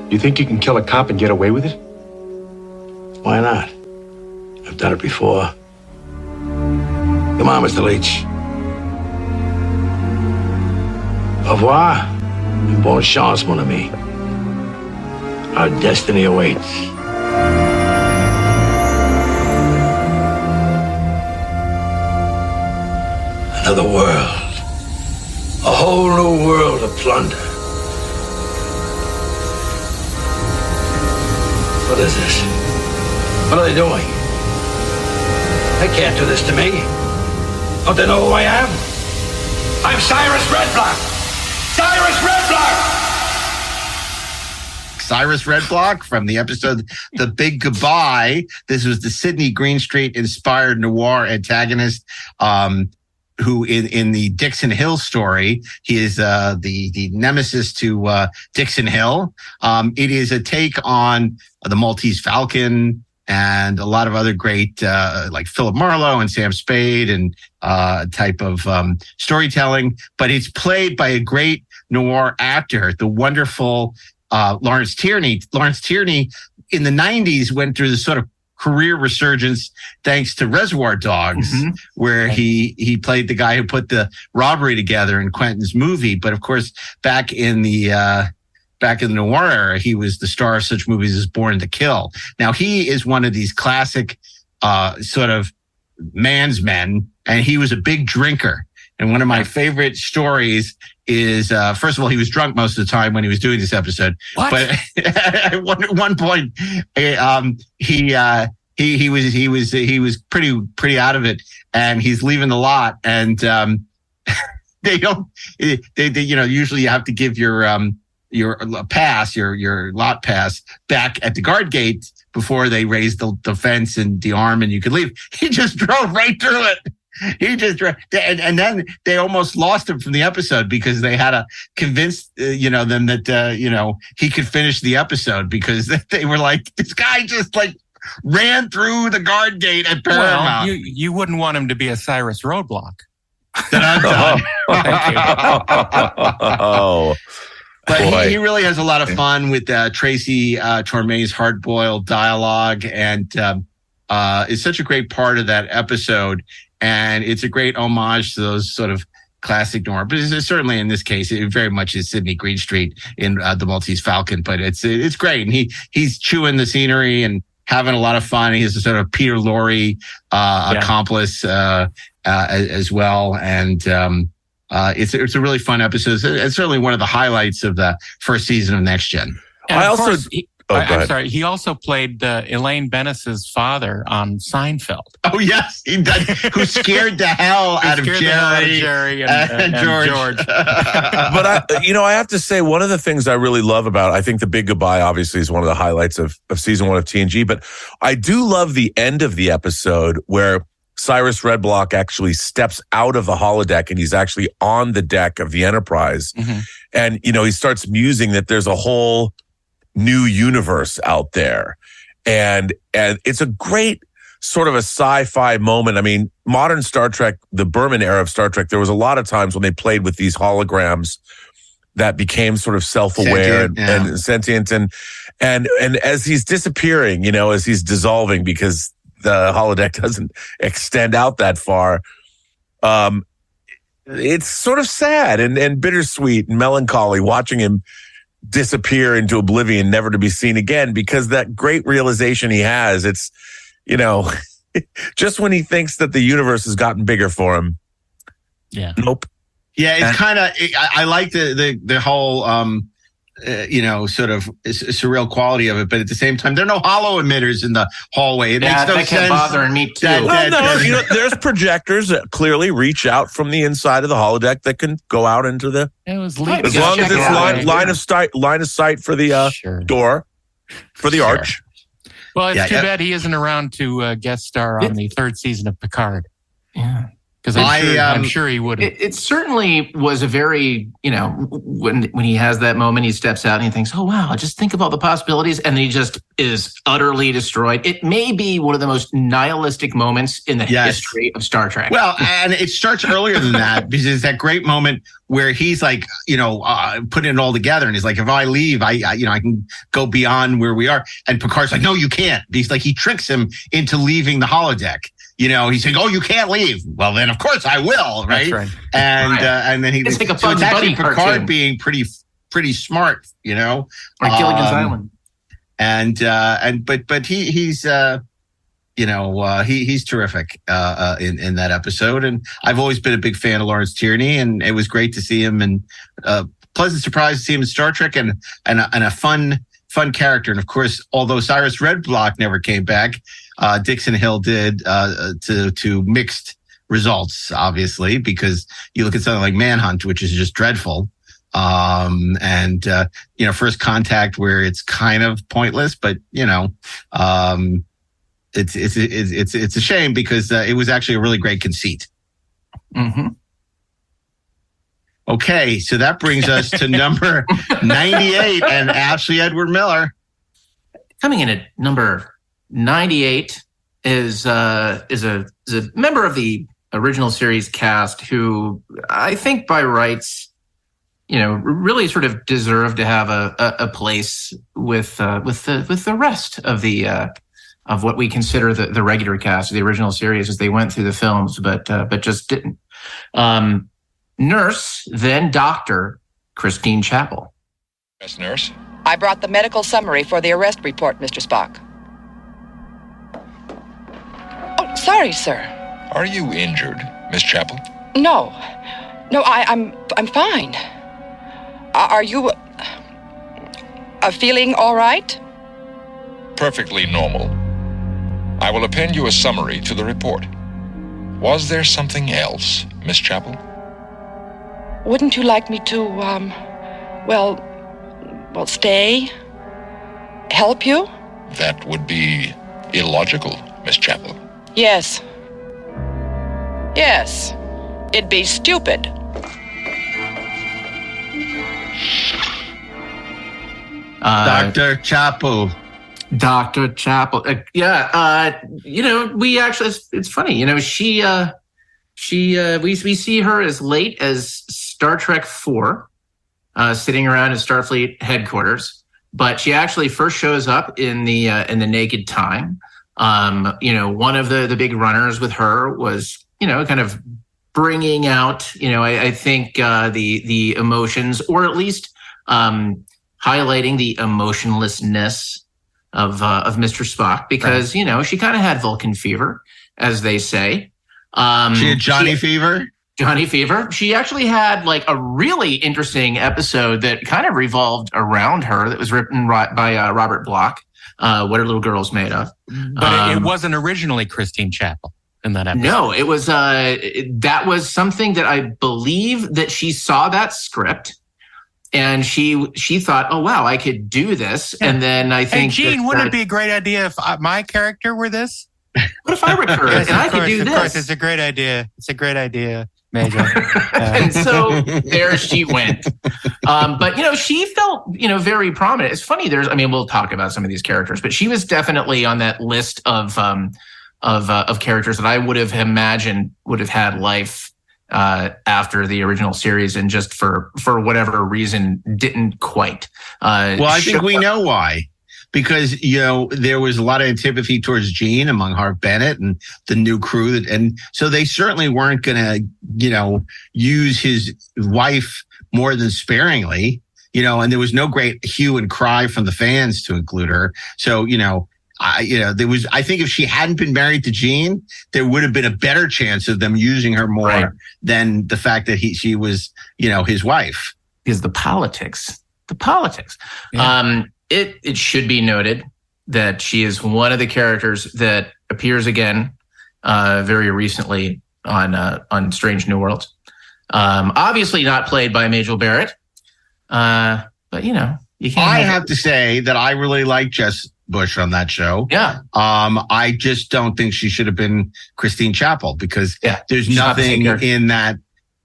You think you can kill a cop and get away with it? Why not? I've done it before. Come on, Mr. Leach. Au revoir, and bonne chance, mon ami. Our destiny awaits. Another world. A whole new world of plunder. What is this? What are they doing? They can't do this to me. Don't they know who I am? I'm Cyrus Redblock! Cyrus Redblock! Cyrus Redblock from the episode The Big Goodbye. This was the Sidney Greenstreet inspired noir antagonist, who in the Dixon Hill story, he is the nemesis to Dixon Hill. It is a take on the Maltese Falcon and a lot of other great like Philip Marlowe and Sam Spade and type of storytelling. But it's played by a great noir actor, the wonderful Lawrence Tierney. Lawrence Tierney in the 90s went through this sort of career resurgence thanks to Reservoir Dogs, where he played the guy who put the robbery together in Quentin's movie. But of course, back in the noir era, he was the star of such movies as Born to Kill. Now he is one of these classic sort of man's men, and he was a big drinker. And one of my favorite stories is, first of all, he was drunk most of the time when he was doing this episode. What? But at one point, he was pretty out of it, and he's leaving the lot, and they usually you have to give your pass, your lot pass back at the guard gate before they raise the fence and the arm and you could leave. He just drove right through it. He just and then they almost lost him from the episode because they had to convince them that he could finish the episode, because they were like, this guy just like ran through the guard gate at Paramount. Well, you wouldn't want him to be a Cyrus Roadblock. Then I'm done. Oh. But he really has a lot of fun with Tracy Torme's hard-boiled dialogue, and is such a great part of that episode. And it's a great homage to those sort of classic noir. But it's certainly in this case, it very much is Sidney Greenstreet in The Maltese Falcon. But it's great. And he's chewing the scenery and having a lot of fun. He's a sort of Peter Lorre accomplice as well. And it's a really fun episode. It's certainly one of the highlights of the first season of Next Gen. I'm sorry. He also played Elaine Bennis's father on Seinfeld. Oh yes, he did. Who scared the hell out of Jerry and George. But I have to say, one of the things I really love about, I think The Big Goodbye obviously is one of the highlights of season 1 of TNG. But I do love the end of the episode where Cyrus Redblock actually steps out of the holodeck and he's actually on the deck of the Enterprise, and he starts musing that there's a whole new universe out there. And it's a great sort of a sci-fi moment. I mean, modern Star Trek, the Berman era of Star Trek, there was a lot of times when they played with these holograms that became sort of self-aware and sentient. And as he's disappearing, as he's dissolving because the holodeck doesn't extend out that far, it's sort of sad and bittersweet and melancholy watching him disappear into oblivion, never to be seen again, because that great realization he has, it's, just when he thinks that the universe has gotten bigger for him. Yeah. Nope. Yeah. It's kind of, I like the whole, sort of surreal quality of it, but at the same time, there are no hollow emitters in the hallway. It makes no sense. That bothering me too. There's projectors that clearly reach out from the inside of the holodeck that can go out into the. It was as long as it's line of sight for the door, for the arch. Well, it's too bad he isn't around to guest star on the 3rd season of Picard. Yeah. Because I'm sure he would have. It certainly was a very, when he has that moment, he steps out and he thinks, oh, wow, just think about the possibilities. And then he just is utterly destroyed. It may be one of the most nihilistic moments in the history of Star Trek. Well, and it starts earlier than that, because it's that great moment where he's like, putting it all together. And he's like, if I leave, I can go beyond where we are. And Picard's like, no, you can't. He's like, he tricks him into leaving the holodeck. He's saying, "Oh, you can't leave." Well, then of course I will, right? That's right. And then it's like a Bugs Bunny Picard cartoon. Being pretty smart, Or Gilligan's Island. But he's terrific in that episode, and I've always been a big fan of Lawrence Tierney, and it was great to see him, and pleasant surprise to see him in Star Trek, and a fun fun character. And of course, although Cyrus Redblock never came back, Dixon Hill did to mixed results, obviously, because you look at something like Manhunt, which is just dreadful. First Contact, where it's kind of pointless, but it's a shame because it was actually a really great conceit. Mm-hmm. Okay, so that brings us to number 98 and Ashley Edward Miller. Coming in at number 98 is a member of the original series cast who I think by rights, really sort of deserved to have a place with the rest of the of what we consider the regular cast of the original series as they went through the films, but just didn't. Nurse, then Doctor Christine Chapel. Yes, nurse. I brought the medical summary for the arrest report, Mr. Spock. Oh, sorry, sir. Are you injured, Miss Chapel? No, I'm fine. Are you feeling all right? Perfectly normal. I will append you a summary to the report. Was there something else, Miss Chapel? Wouldn't you like me to, stay? Help you? That would be illogical, Miss Chapel. Yes. Yes. It'd be stupid. Dr. Chapel. Dr. Chapel. We actually, it's funny, we see her as late as Star Trek IV, sitting around in Starfleet headquarters, but she actually first shows up in the Naked Time. One of the big runners with her was, kind of bringing out, I think the emotions, or at least highlighting the emotionlessness of Mr. Spock, because she kind of had Vulcan fever, as they say. She had Johnny Fever? Johnny Fever. She actually had like a really interesting episode that kind of revolved around her that was written by Robert Bloch, What Are Little Girls Made Of? But it wasn't originally Christine Chapel in that episode. No, it was that was something that I believe that she saw that script and she thought, oh, wow, I could do this. Yeah. And then I think... Hey, Gene, wouldn't it be a great idea if my character were this? What if I were Kurt and I could do this? Of course, it's a great idea. It's a great idea, Major. And so there she went. But, she felt, very prominent. It's funny. We'll talk about some of these characters, but she was definitely on that list of characters that I would have imagined would have had life after the original series, and just for whatever reason didn't quite. I think we know why. Because, there was a lot of antipathy towards Gene among Harv Bennett and the new crew. And so they certainly weren't going to, use his wife more than sparingly, and there was no great hue and cry from the fans to include her. So, I think if she hadn't been married to Gene, there would have been a better chance of them using her more than the fact that she was, his wife. Because the politics. Yeah. It should be noted that she is one of the characters that appears again very recently on Strange New Worlds. Obviously not played by Majel Barrett, but you can't. I have to say that I really like Jess Bush on that show. Yeah. I just don't think she should have been Christine Chapel, because there's nothing in that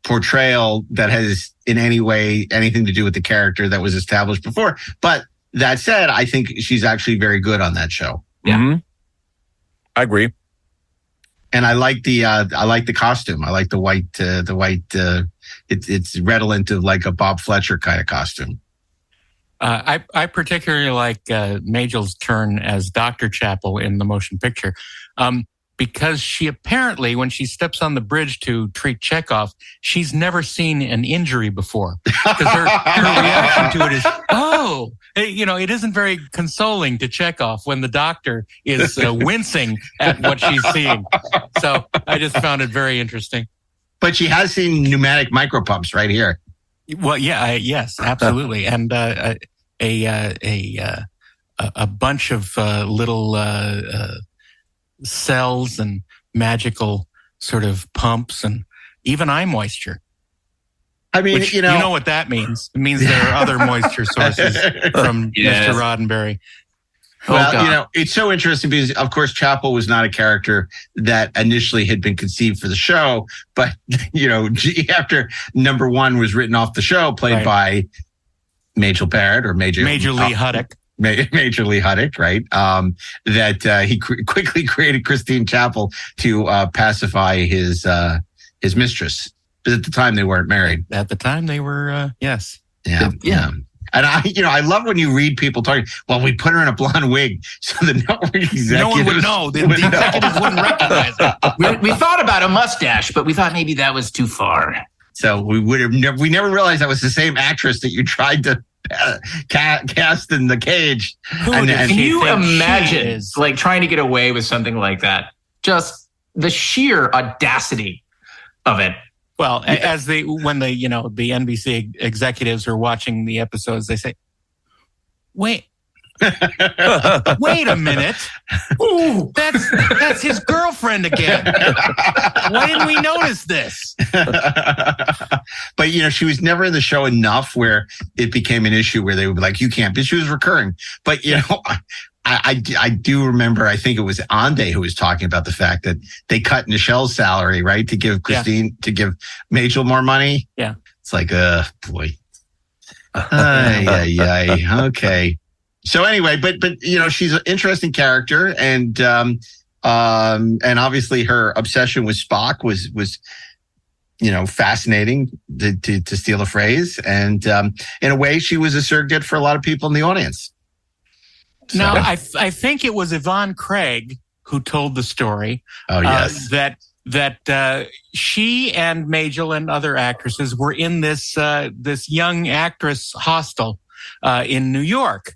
portrayal that has in any way anything to do with the character that was established before. But that said, I think she's actually very good on that show. Yeah, mm-hmm. I agree. And I like the costume. I like the white. It's redolent of like a Bob Fletcher kind of costume. I particularly like Majel's turn as Dr. Chapel in the motion picture, because she apparently, when she steps on the bridge to treat Chekhov, she's never seen an injury before. Because her reaction to it is, it isn't very consoling to Chekhov when the doctor is wincing at what she's seeing. So I just found it very interesting. But she has seen pneumatic micropumps right here. Well, yes, absolutely. And a a bunch of little cells and magical sort of pumps and even eye moisture. I mean, which, you know what that means. It means there are other moisture sources from Mr. Roddenberry. Well, it's so interesting because, of course, Chapel was not a character that initially had been conceived for the show. But, after number one was written off the show, played by Majel Barrett or Major Lee Huddock. Major Lee Huddock, right? That he quickly created Christine Chapel to pacify his mistress. But at the time, they weren't married. At the time, they were, yes. Yeah. And I love when you read people talking, well, we put her in a blonde wig so the network executives... No one would know. The executives wouldn't recognize it. We thought about a mustache, but we thought maybe that was too far. So we never realized that was the same actress that you tried to cast in The Cage. Can you imagine trying to get away with something like that? Just the sheer audacity of it. Well, when the NBC executives are watching the episodes, they say, wait a minute. Ooh, that's his girlfriend again. Why didn't we notice this? But, she was never in the show enough where it became an issue where they would be like, you can't, but she was recurring. But, I do remember, I think it was Ande who was talking about the fact that they cut Nichelle's salary, right? To give Christine, to give Majel more money. Yeah. It's like, boy. Okay. So anyway, but she's an interesting character, and obviously her obsession with Spock was fascinating, to steal a phrase, and in a way she was a surrogate for a lot of people in the audience. So. Now, I think it was Yvonne Craig who told the story. Oh yes, that she and Majel and other actresses were in this young actress hostel in New York.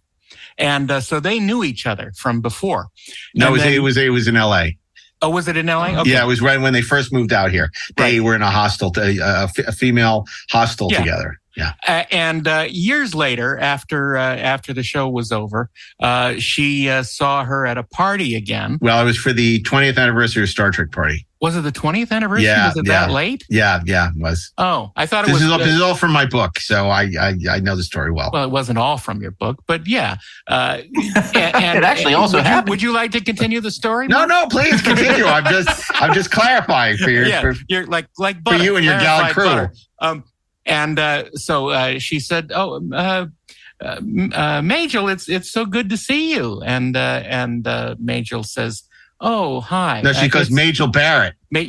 And so they knew each other from before. No, it was in L.A. Oh, was it in L.A.? Okay. Yeah, it was right when they first moved out here. They were in a hostel, a female hostel together. Yeah. And years later, after the show was over, she saw her at a party again. Well, it was for the 20th anniversary of Star Trek party. Was it the 20th anniversary? Yeah, was it that late? Yeah, it was. Oh, I thought this is all from my book, so I know the story well. Well, it wasn't all from your book, but yeah. And it actually also happened. Would you like to continue the story? No, please continue. I'm just clarifying for you. Yeah, you're like butter, for you and your gal crew. So she said, Majel, it's so good to see you. And Majel says, oh, hi. No, she goes, Majel Barrett. Good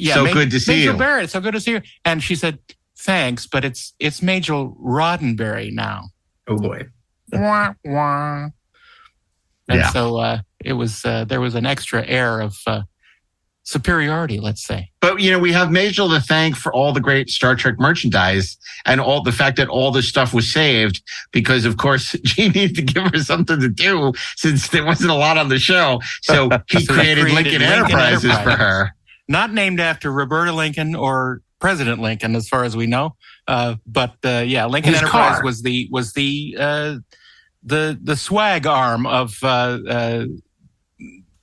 to see you. Majel Barrett, so good to see you. And she said, thanks, but it's Majel Roddenberry now. Oh boy. Wah, wah. And so it was there was an extra air of superiority, let's say. But, we have Majel to thank for all the great Star Trek merchandise and all the fact that all this stuff was saved because, of course, she needed to give her something to do since there wasn't a lot on the show. So he created Lincoln Enterprises for her. Not named after Roberta Lincoln or President Lincoln, as far as we know. But Lincoln His Enterprise car. was the swag arm of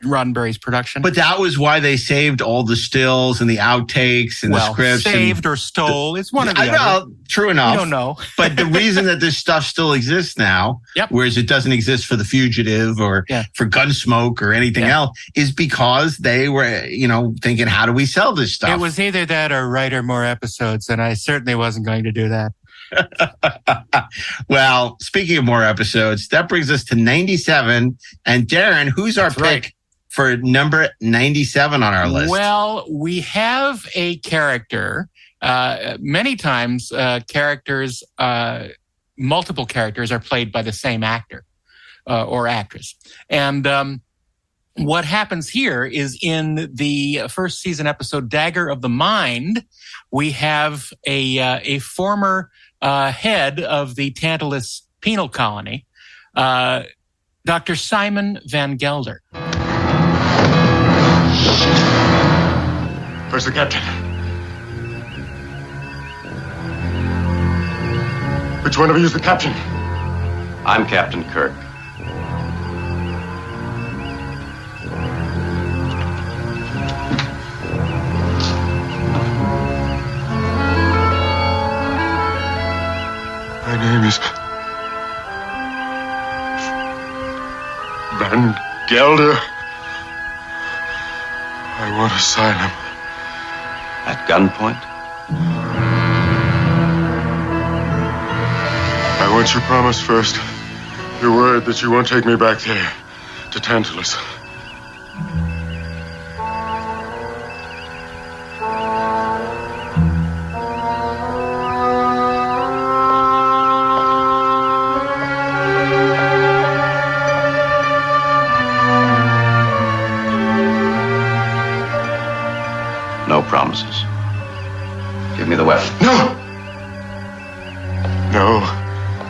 Roddenberry's production. But that was why they saved all the stills and the outtakes and the scripts. Saved or stole. It's one of the other. True enough. I don't know. But the reason that this stuff still exists now, whereas it doesn't exist for The Fugitive or for Gunsmoke or anything else, is because they were, thinking, how do we sell this stuff? It was either that or write more episodes, and I certainly wasn't going to do that. Well, speaking of more episodes, that brings us to 97. And Darren, who's our pick for number 97 on our list? Well, we have a character. Many times, multiple characters are played by the same actor or actress. And what happens here is in the first season episode, Dagger of the Mind, we have a former head of the Tantalus Penal Colony, Dr. Simon Van Gelder. Where's the captain? Which one of you is the captain? I'm Captain Kirk. name is Van Gelder. I want asylum. At gunpoint? I want your promise first. Your word that you won't take me back there, to Tantalus. No promises. Give me the weapon. No!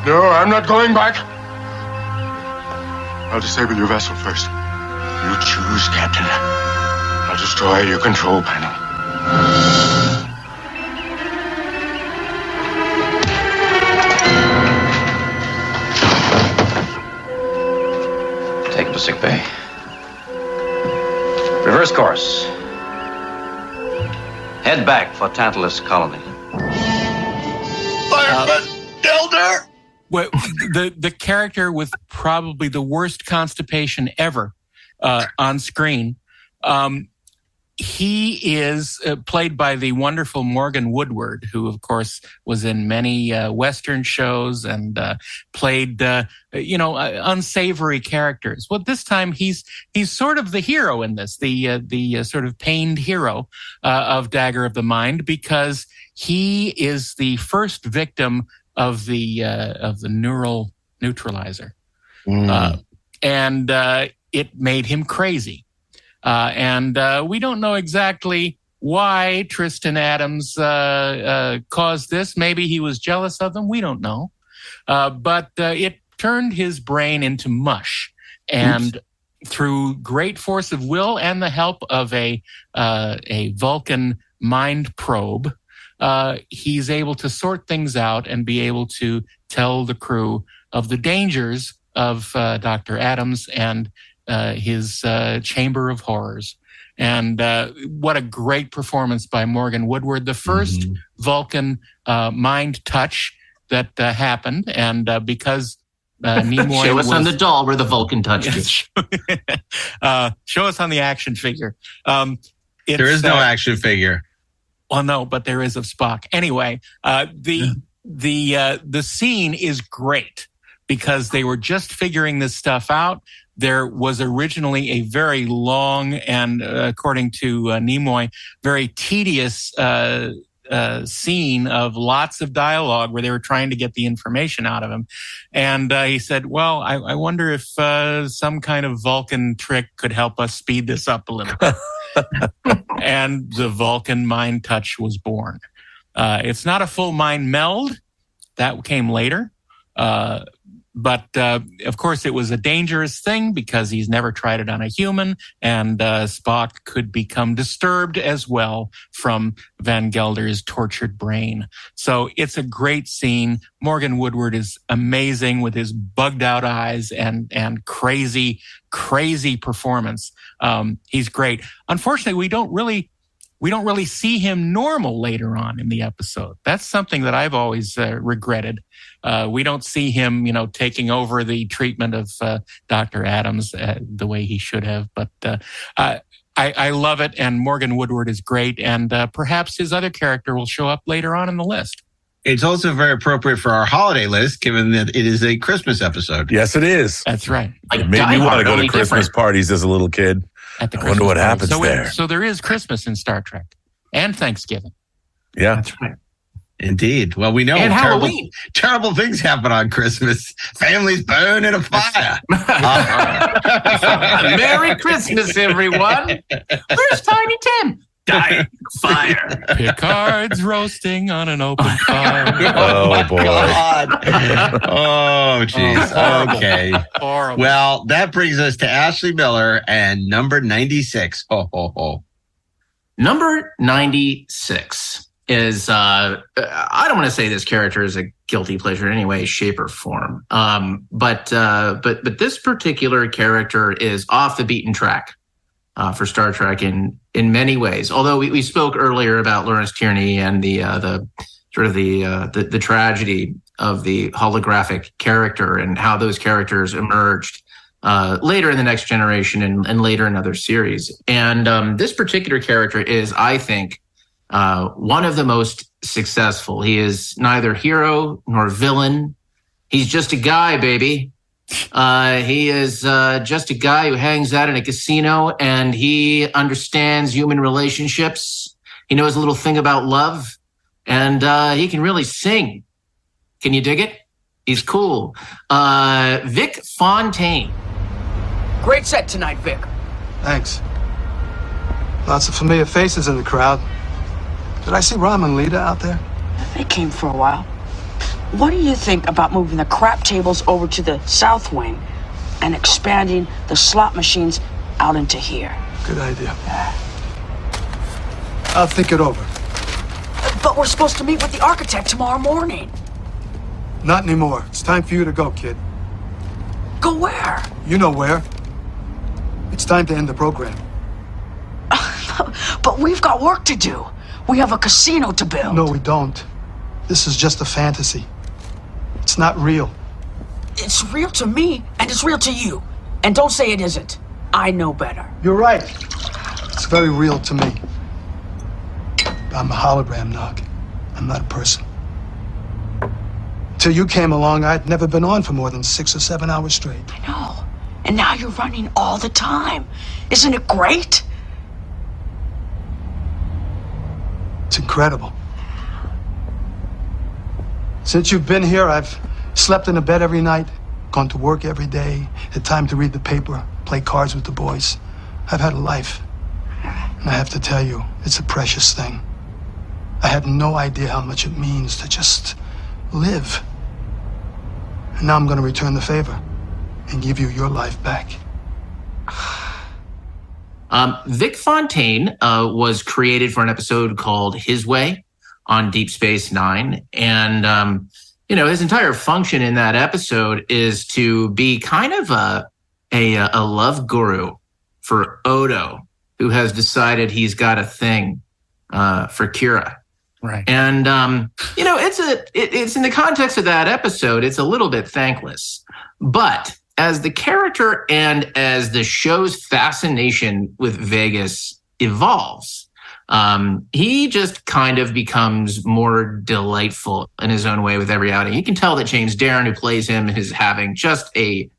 No, I'm not going back. I'll disable your vessel first. You choose, Captain. I'll destroy your control panel. Take him to sickbay. Reverse course. Head back for Tantalus Colony. Fireman Gelder! Well, the character with probably the worst constipation ever on screen. He is played by the wonderful Morgan Woodward, who, of course, was in many Western shows and played, unsavory characters. Well, this time he's sort of the hero in this, the sort of pained hero of Dagger of the Mind, because he is the first victim of the neural neutralizer, and it made him crazy. And we don't know exactly why Tristan Adams caused this. Maybe he was jealous of them. We don't know. But it turned his brain into mush. And through great force of will and the help of a Vulcan mind probe, he's able to sort things out and be able to tell the crew of the dangers of Dr. Adams and his Chamber of Horrors. And what a great performance by Morgan Woodward, the first Vulcan mind touch that happened. And because Nimoy show us on the doll where the Vulcan touched it. Show us on the action figure. There is no action figure. Well, no, but there is of Spock. Anyway, the scene is great because they were just figuring this stuff out. There was originally a very long and, according to Nimoy, very tedious scene of lots of dialogue where they were trying to get the information out of him. And he said, well, I wonder if some kind of Vulcan trick could help us speed this up a little bit. And the Vulcan mind touch was born. It's not a full mind meld. That came later. But of course, it was a dangerous thing because he's never tried it on a human, and Spock could become disturbed as well from Van Gelder's tortured brain. So it's a great scene. Morgan Woodward is amazing with his bugged out eyes and crazy performance. He's great. Unfortunately, we don't really see him normal later on in the episode. That's something that I've always regretted. We don't see him, taking over the treatment of Dr. Adams the way he should have. But I love it, and Morgan Woodward is great, and perhaps his other character will show up later on in the list. It's also very appropriate for our holiday list, given that it is a Christmas episode. Yes, it is. That's right. It made me want to go to Christmas parties as a little kid. I wonder what happens there. So there is Christmas in Star Trek and Thanksgiving. Yeah. That's right. Indeed. Well, we know and Halloween. Terrible things happen on Christmas. Families burn in a fire. Merry Christmas, everyone. Where's Tiny Tim? Dying fire. Picard's roasting on an open fire. Oh, boy. God. Oh, jeez. Okay. Horrible. Well, that brings us to Ashley Miller and number 96. Ho, ho, ho. Number 96 is, I don't want to say this character is a guilty pleasure in any way, shape, or form. But this particular character is off the beaten track for Star Trek in many ways. Although we spoke earlier about Lawrence Tierney and the tragedy holographic character and how those characters emerged later in the Next Generation and later in other series. And this particular character is, I think, one of the most successful. He is neither hero nor villain. He's just a guy, baby. He is just a guy who hangs out in a casino, and he understands human relationships. He knows a little thing about love, and he can really sing. Can you dig it? He's cool. Vic Fontaine. Great set tonight, Vic. Thanks. Lots of familiar faces in the crowd. Did I see Ram and Lita out there? They came for a while. What do you think about moving the crap tables over to the south wing and expanding the slot machines out into here? Good idea. I'll think it over. But we're supposed to meet with the architect tomorrow morning. Not anymore. It's time for you to go, kid. Go where? You know where. It's time to end the program. But we've got work to do. We have a casino to build. No, we don't. This is just a fantasy. It's not real. It's real to me, and it's real to you. And don't say it isn't. I know better. You're right. It's very real to me. But I'm a hologram, Nog. I'm not a person. Till you came along, I'd never been on for more than 6 or 7 hours straight. I know. And now you're running all the time. Isn't it great? It's incredible. Since you've been here, I've slept in a bed every night, gone to work every day, had time to read the paper, play cards with the boys. I've had a life. And I have to tell you, it's a precious thing. I had no idea how much it means to just live. And now I'm going to return the favor and give you your life back. Vic Fontaine was created for an episode called His Way on Deep Space Nine. And, his entire function in that episode is to be kind of a love guru for Odo, who has decided he's got a thing for Kira. Right. And, it's in the context of that episode, it's a little bit thankless. But as the character and as the show's fascination with Vegas evolves, he just kind of becomes more delightful in his own way with every outing. You can tell that James Darren, who plays him, is having just a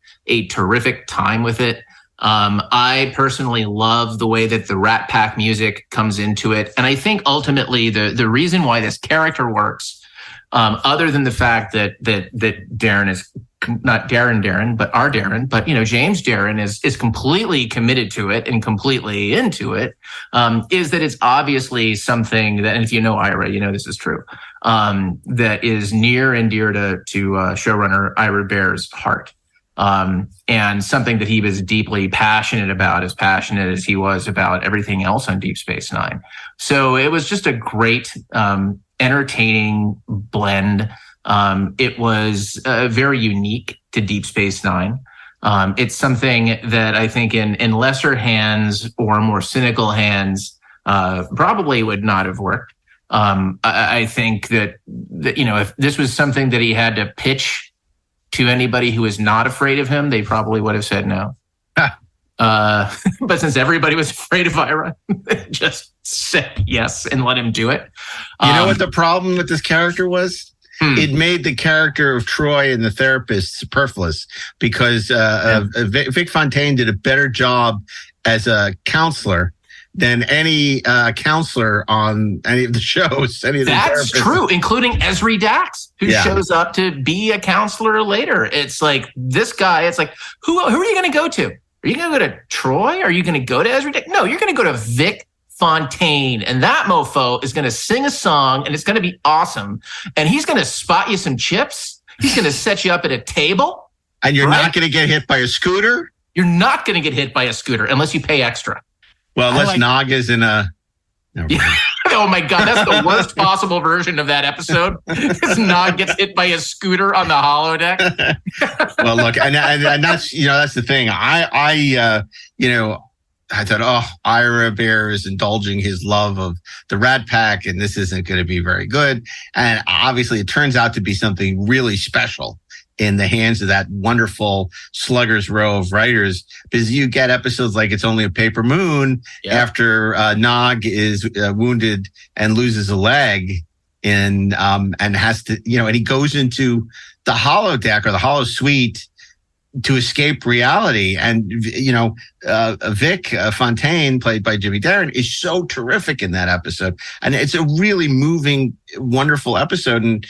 terrific time with it. I personally love the way that the Rat Pack music comes into it. And I think ultimately the reason why this character works, other than the fact that Darren is not Darren, but our Darren, but James Darren is completely committed to it and completely into it, is that it's obviously something that, and if you know Ira, this is true, that is near and dear to showrunner Ira Bear's heart. And something that he was deeply passionate about, as passionate as he was about everything else on Deep Space Nine. So it was just a great, entertaining blend. It was very unique to Deep Space Nine. It's something that I think in lesser hands or more cynical hands probably would not have worked. I think that if this was something that he had to pitch to anybody who was not afraid of him, they probably would have said no. But since everybody was afraid of Ira, they just said yes and let him do it. You know what the problem with this character was? It made the character of Troy and the therapist superfluous because Vic Fontaine did a better job as a counselor than any counselor on any of the shows. That's true, including Ezri Dax, who shows up to be a counselor later. It's like this guy. It's like who are you going to go to? Are you going to go to Troy? Are you going to go to Ezri Dax? No, you're going to go to Vic Fontaine, and that mofo is going to sing a song, and it's going to be awesome. And he's going to spot you some chips. He's going to set you up at a table, and you're not going to get hit by a scooter. You're not going to get hit by a scooter unless you pay extra. Well, unless Nog is in a... Oh my God, that's the worst possible version of that episode. Because Nog gets hit by a scooter on the holodeck. Well, look, and that's that's the thing. I thought, oh, Ira Bear is indulging his love of the Rat Pack, and this isn't going to be very good. And obviously, it turns out to be something really special in the hands of that wonderful Sluggers Row of writers, because you get episodes like It's Only a Paper Moon after Nog is wounded and loses a leg, and has to, and he goes into the holodeck or the holosuite to escape reality. And, Vic Fontaine, played by Jimmy Darren, is so terrific in that episode. And it's a really moving, wonderful episode. And,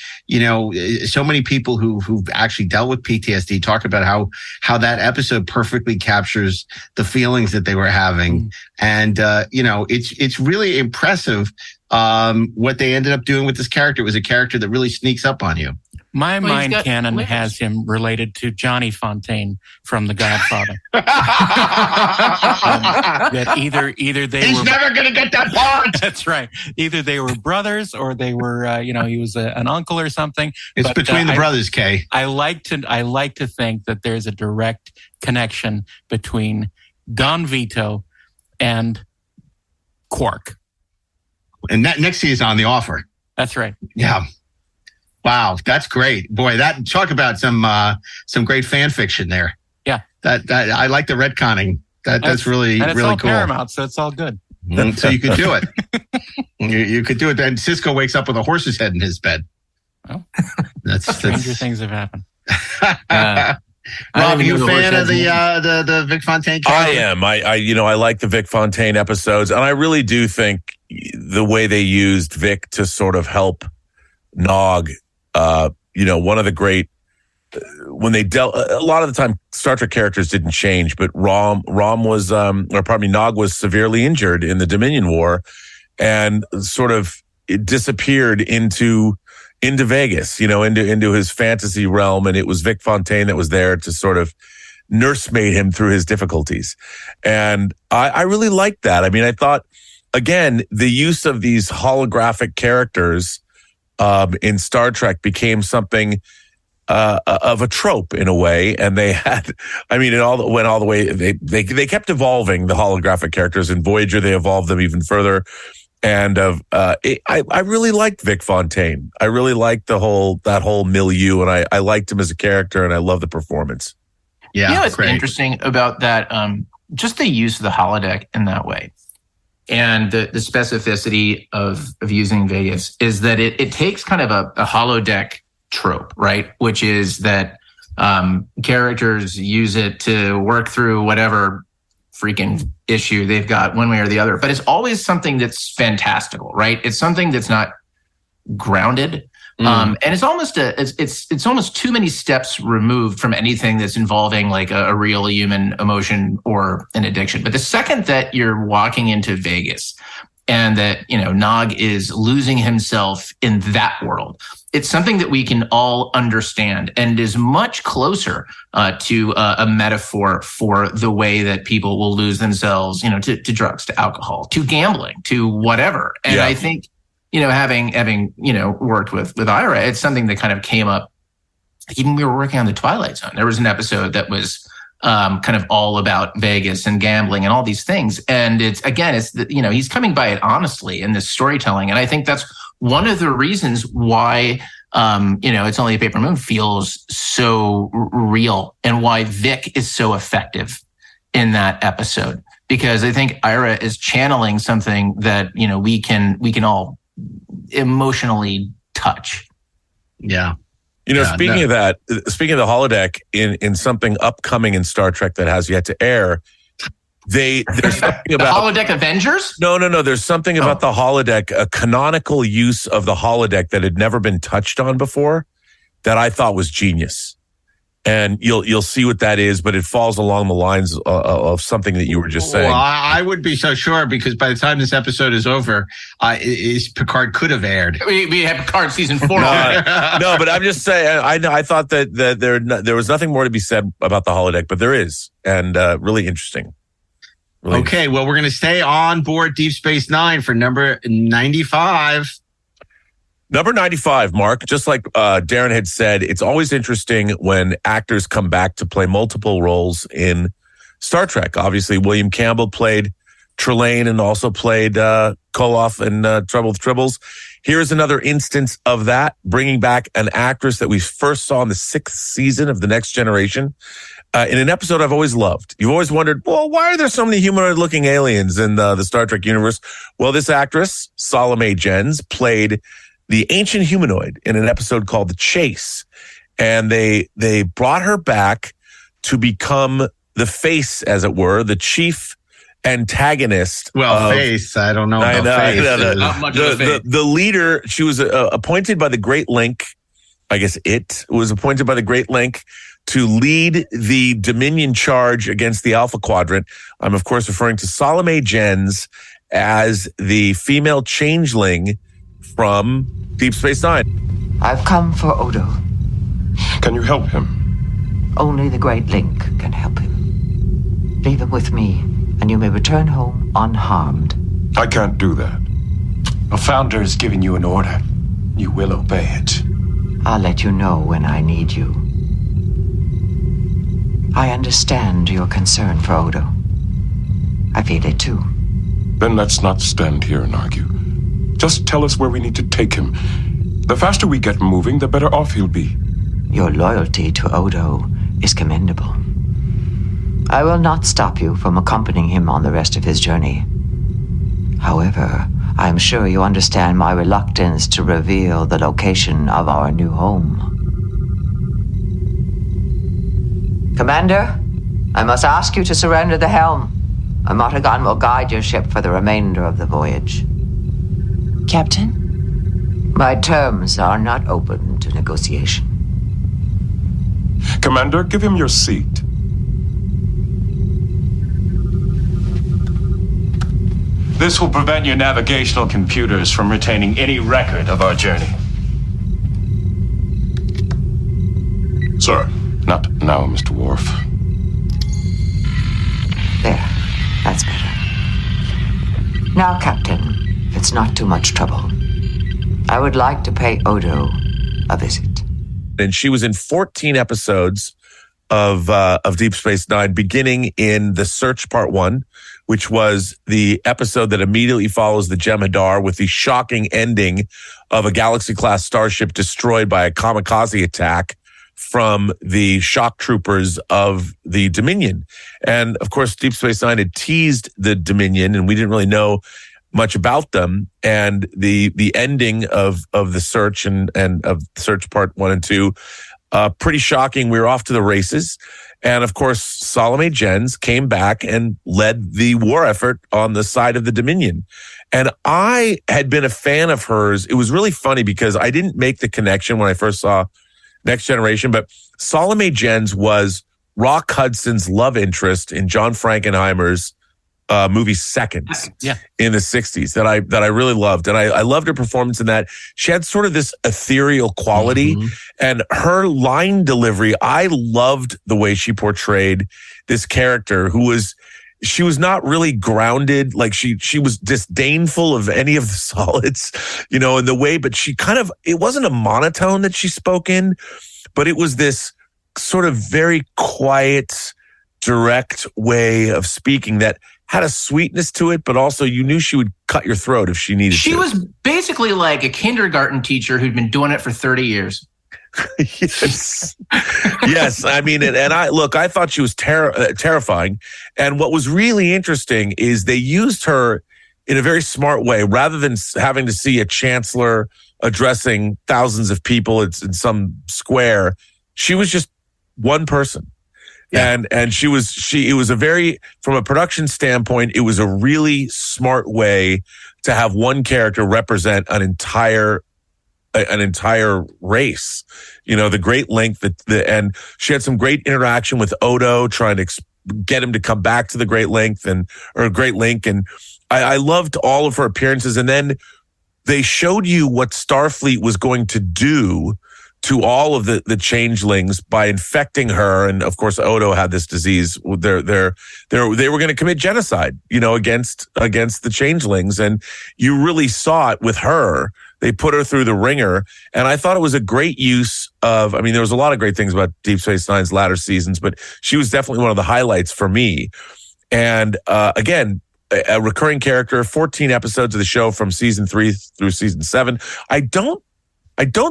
so many people who've actually dealt with PTSD talk about how that episode perfectly captures the feelings that they were having. And, it's really impressive what they ended up doing with this character. It was a character that really sneaks up on you. My mind canon has him related to Johnny Fontaine from The Godfather. That either he's never going to get that part. That's right. Either they were brothers or they were, he was an uncle or something. It's between the brothers, Kay. I like to think that there's a direct connection between Don Vito and Quark. And that next season on The Offer. That's right. Yeah. Wow, that's great, boy. That talk about some great fan fiction there. Yeah, that I like the retconning. That's really and it's really all cool. Paramount, so it's all good. So you could do it. you could do it. Then Cisco wakes up with a horse's head in his bed. Well, that's stranger things have happened. Rob, are you a fan of the Vic Fontaine character? I am. I like the Vic Fontaine episodes, and I really do think the way they used Vic to sort of help Nog. One of the great when they dealt a lot of the time, Star Trek characters didn't change, but Nog was severely injured in the Dominion War, and sort of it disappeared into Vegas, into his fantasy realm, and it was Vic Fontaine that was there to sort of nursemaid him through his difficulties, and I really liked that. I mean, I thought again the use of these holographic characters in Star Trek became something of a trope in a way, and they had, it went all the way. They kept evolving the holographic characters. In Voyager, they evolved them even further. And I really liked Vic Fontaine. I really liked that whole milieu, and I liked him as a character, and I love the performance. Yeah, what's interesting about that? Just the use of the holodeck in that way. And the specificity of using Vegas is that it takes kind of a holodeck trope, right? Which is that characters use it to work through whatever freaking issue they've got one way or the other. But it's always something that's fantastical, right? It's something that's not grounded. And it's almost it's almost too many steps removed from anything that's involving like a real human emotion or an addiction. But the second that you're walking into Vegas and that, Nog is losing himself in that world, it's something that we can all understand and is much closer to a metaphor for the way that people will lose themselves, to drugs, to alcohol, to gambling, to whatever. And I think, having worked with Ira, it's something that kind of came up. Even we were working on The Twilight Zone. There was an episode that was kind of all about Vegas and gambling and all thit's he's coming by it honestly in this storytelling. And I think that's one of the reasons why, It's Only a Paper Moon feels so real, and why Vic is so effective in that episode, because I think Ira is channeling something that, we can all emotionally touch. Yeah. Speaking of the holodeck in something upcoming in Star Trek that has yet to air, there's something about the holodeck Avengers. No. There's something about the holodeck, a canonical use of the holodeck that had never been touched on before, that I thought was genius. And you'll see what that is, but it falls along the lines of something that you were just saying. Well, I would be so sure, because by the time this episode is over, Picard could have aired. We have Picard season 4. No, but I'm just saying. I thought that there was nothing more to be said about the holodeck, but there is, and really interesting. Okay, well, we're going to stay on board Deep Space Nine for number 95. Number 95, Mark, just like Darren had said, it's always interesting when actors come back to play multiple roles in Star Trek. Obviously, William Campbell played Trelane and also played Koloff in Trouble with Tribbles. Here's another instance of that, bringing back an actress that we first saw in the 6th season of The Next Generation. In an episode I've always loved. You've always wondered, well, why are there so many humanoid-looking aliens in the Star Trek universe? Well, this actress, Salome Jens, played the ancient humanoid in an episode called The Chase. And they brought her back to become the face, as it were, the chief antagonist. Face. I don't know. Not much of a face. The leader, she was appointed by the Great Link. I guess it was appointed by the Great Link to lead the Dominion charge against the Alpha Quadrant. I'm, of course, referring to Salome Jens as the female changeling from Deep Space Nine. I've come for Odo. Can you help him? Only the Great Link can help him. Leave him with me, and you may return home unharmed. I can't do that. A founder has given you an order. You will obey it. I'll let you know when I need you. I understand your concern for Odo. I feel it too. Then let's not stand here and argue. Just tell us where we need to take him. The faster we get moving, the better off he'll be. Your loyalty to Odo is commendable. I will not stop you from accompanying him on the rest of his journey. However, I'm sure you understand my reluctance to reveal the location of our new home. Commander, I must ask you to surrender the helm. Amatagon will guide your ship for the remainder of the voyage. Captain? My terms are not open to negotiation. Commander, give him your seat. This will prevent your navigational computers from retaining any record of our journey. Sir, not now, Mr. Worf. There, that's better. Now, Captain, if it's not too much trouble, I would like to pay Odo a visit. And she was in 14 episodes of Deep Space Nine, beginning in The Search Part 1, which was the episode that immediately follows the Jem'Hadar, with the shocking ending of a Galaxy-class starship destroyed by a kamikaze attack from the shock troopers of the Dominion. And, of course, Deep Space Nine had teased the Dominion, and we didn't really know much about them. And the ending of The Search and of Search Part 1 and 2, pretty shocking. We were off to the races. And of course, Salome Jens came back and led the war effort on the side of the Dominion. And I had been a fan of hers. It was really funny because I didn't make the connection when I first saw Next Generation, but Salome Jens was Rock Hudson's love interest in John Frankenheimer's movie Seconds in the 60s that I really loved. And I loved her performance in that. She had sort of this ethereal quality, and her line delivery, I loved the way she portrayed this character she was not really grounded. Like she was disdainful of any of the solids, in the way, but she it wasn't a monotone that she spoke in, but it was this sort of very quiet, direct way of speaking that had a sweetness to it, but also you knew she would cut your throat if she needed to. She was basically like a kindergarten teacher who'd been doing it for 30 years. Yes. Yes. I mean, and I thought she was terrifying. And what was really interesting is they used her in a very smart way. Rather than having to see a chancellor addressing thousands of people in some square, she was just one person. Yeah. And it was a very, from a production standpoint, it was a really smart way to have one character represent an entire race, the Great Link, and she had some great interaction with Odo, trying to get him to come back to the Great Link and I loved all of her appearances. And then they showed you what Starfleet was going to do to all of the changelings by infecting her. And of course, Odo had this disease. They were going to commit genocide, against the changelings. And you really saw it with her, they put her through the ringer. And I thought it was a great use of, I mean, there was a lot of great things about Deep Space Nine's latter seasons, but she was definitely one of the highlights for me. And again, a recurring character, 14 episodes of the show from season 3 through season 7. I don't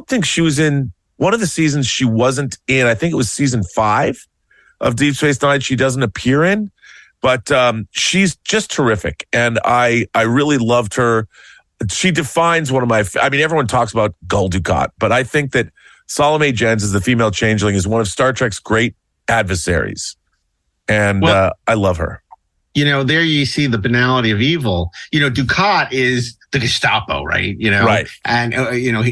think she was in one of the seasons. She wasn't in, I think it was season 5 of Deep Space Nine. She doesn't appear in, but she's just terrific. And I really loved her. She defines one of my, I mean, everyone talks about Gul Dukat, but I think that Salome Jens as the female changeling is one of Star Trek's great adversaries. And I love her. You know, there you see the banality of evil. You know, Dukat is the Gestapo, right? You know, right. And you know,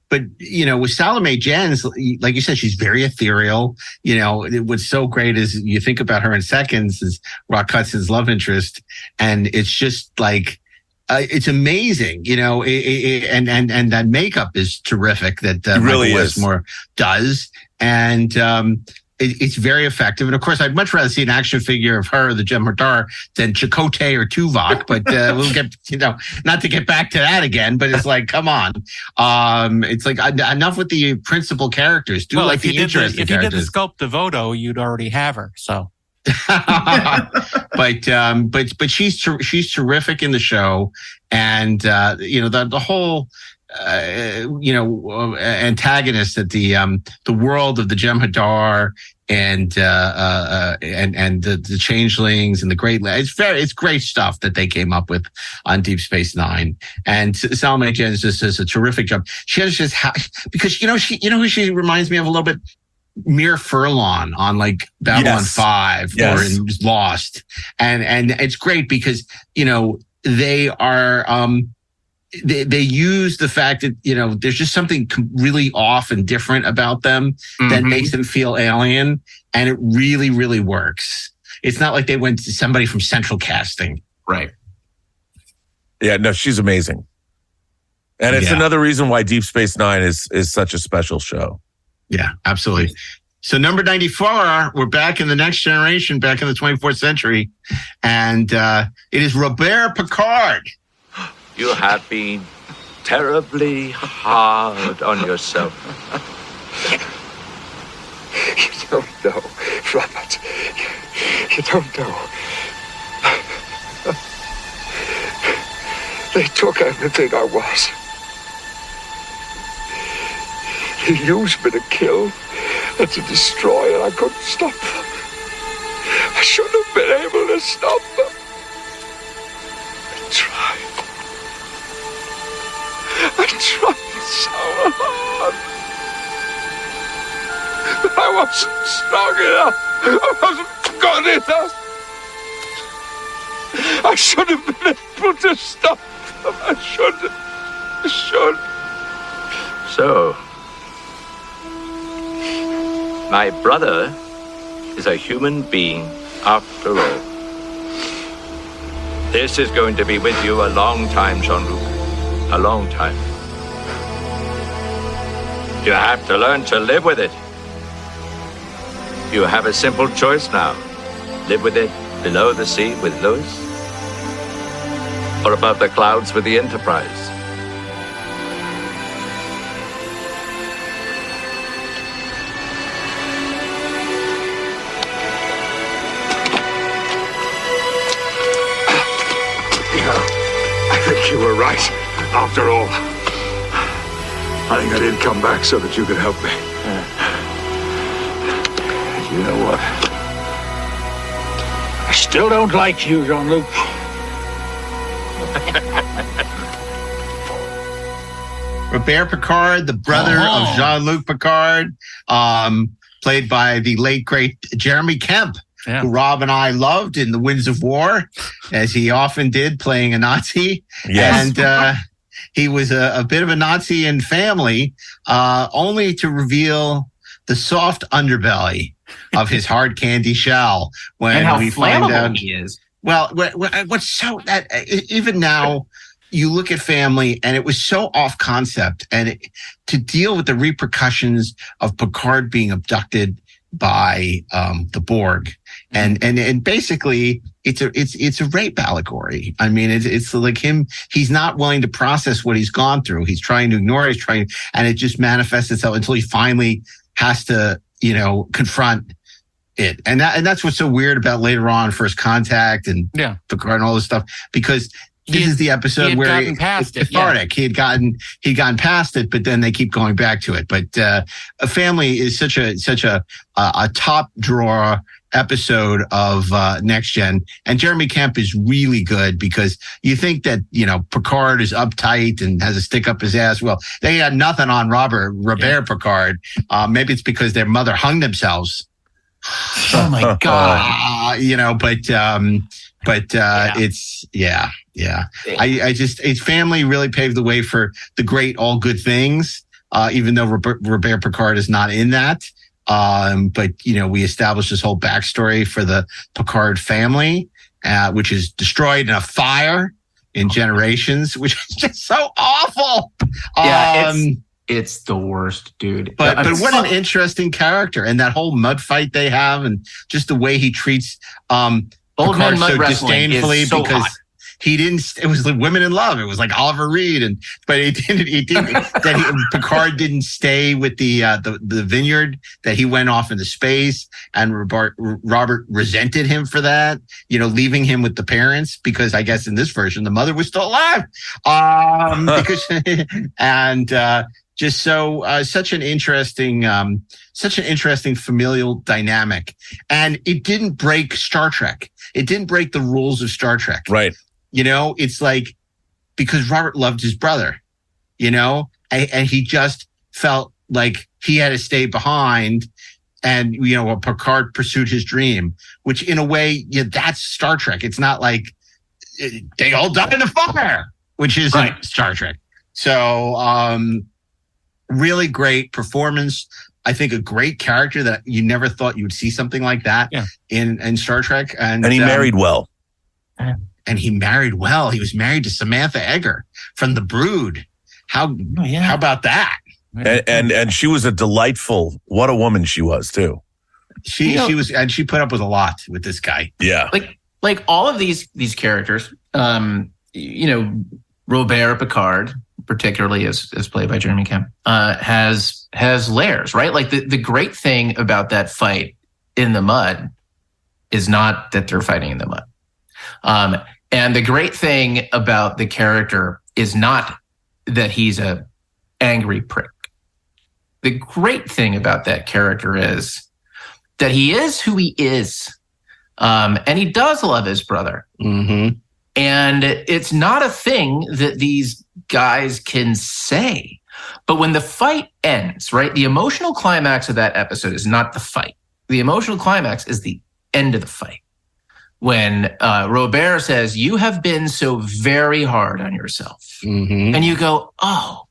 but you know, with Salome Jens, like you said, she's very ethereal. You know, what's so great is you think about her in Seconds is Rock Hudson's love interest, and it's just like it's amazing. You know, and that makeup is terrific that really Michael Westmore does, and. It's very effective. And of course, I'd much rather see an action figure of her, the Jem'Hadar, than Chakotay or Tuvok. But we'll get, you know, not to get back to that again, but it's like, come on. It's like enough with the principal characters. Do like the interesting characters. If you did the Sculpt Devoto, you'd already have her. So. but she's terrific in the show. And, you know, the whole, you know, antagonist at the world of the Jem'Hadar and the changelings and the great, it's great stuff that they came up with on Deep Space Nine. And Salome Jens just does a terrific job. She has just because you know who she reminds me of a little bit. Mir Furlan on like Babylon 5 or in Lost, and it's great because you know they are. They use the fact that, you know, there's just something really off and different about them that makes them feel alien. And it really, really works. It's not like they went to somebody from Central Casting. Right. Yeah, no, she's amazing. And it's another reason why Deep Space Nine is such a special show. Yeah, absolutely. So number 94, we're back in the next generation, back in the 24th century. And it is Robert Picard. You have been terribly hard on yourself. You don't know, Robert. You don't know. They took everything I was. He used me to kill and to destroy, and I couldn't stop them. I should have been able to stop them. I tried. I tried so hard. But I wasn't strong enough. I wasn't good enough. I should have been able to stop them. I should. So, my brother is a human being after all. This is going to be with you a long time, Jean-Luc. A long time. You have to learn to live with it. You have a simple choice now. Live with it below the sea with Lewis, or above the clouds with the Enterprise. I think you were right. After all, I think I did come back so that you could help me. You know what? I still don't like you, Jean-Luc. Robert Picard, the brother of Jean-Luc Picard, played by the late, great Jeremy Kemp, who Rob and I loved in The Winds of War, as he often did, playing a Nazi. Yes. And he was a bit of a Nazi in Family, only to reveal the soft underbelly of his hard candy shell when and how we flammable find out he is. Well, what's so that even now you look at Family and it was so off concept, and to deal with the repercussions of Picard being abducted by the Borg, and basically it's a rape allegory. I mean, it's like him. He's not willing to process what he's gone through. He's trying to ignore it. And it just manifests itself until he finally has to, confront it. And that's what's so weird about later on First Contact and Picard and all this stuff, because this is the episode where it's cathartic. He'd gotten past it, but then they keep going back to it. But A Family is such a top drawer episode of Next Gen, and Jeremy Kemp is really good, because you think that Picard is uptight and has a stick up his ass. Well, they got nothing on Robert Picard. Maybe it's because their mother hung themselves. Oh my God! It's I just, its Family really paved the way for the great All Good Things. Even though Robert Picard is not in that. But we established this whole backstory for the Picard family, which is destroyed in a fire in Generations, which is just so awful. It's the worst, dude. But what an interesting character, and that whole mud fight they have, and just the way he treats Old Picard Man Mud so Wrestling disdainfully, is so because hot. he didn't. It was like Women in Love. It was like Oliver Reed, but he didn't. Picard didn't stay with the vineyard. That he went off into space, and Robert resented him for that. Leaving him with the parents, because I guess in this version the mother was still alive. Just such an interesting familial dynamic, and it didn't break Star Trek. It didn't break the rules of Star Trek. Right. It's like, because Robert loved his brother, and he just felt like he had to stay behind, and, Picard pursued his dream, which in a way, that's Star Trek. It's not like they all died in a fire, which isn't Star Trek. So, really great performance. I think a great character that you never thought you would see something like that in Star Trek. And he married well. And he married well. He was married to Samantha Eggar from The Brood. How about that? And she was a delightful, what a woman she was too. She was, and she put up with a lot with this guy. Yeah. Like all of these characters, Robert Picard, particularly as played by Jeremy Kemp, has layers, right? Like the great thing about that fight in the mud is not that they're fighting in the mud. And the great thing about the character is not that he's a angry prick. The great thing about that character is that he is who he is. And he does love his brother. Mm-hmm. And it's not a thing that these guys can say. But when the fight ends, right, the emotional climax of that episode is not the fight. The emotional climax is the end of the fight. When Robert says, "You have been so very hard on yourself." Mm-hmm. And you go, oh,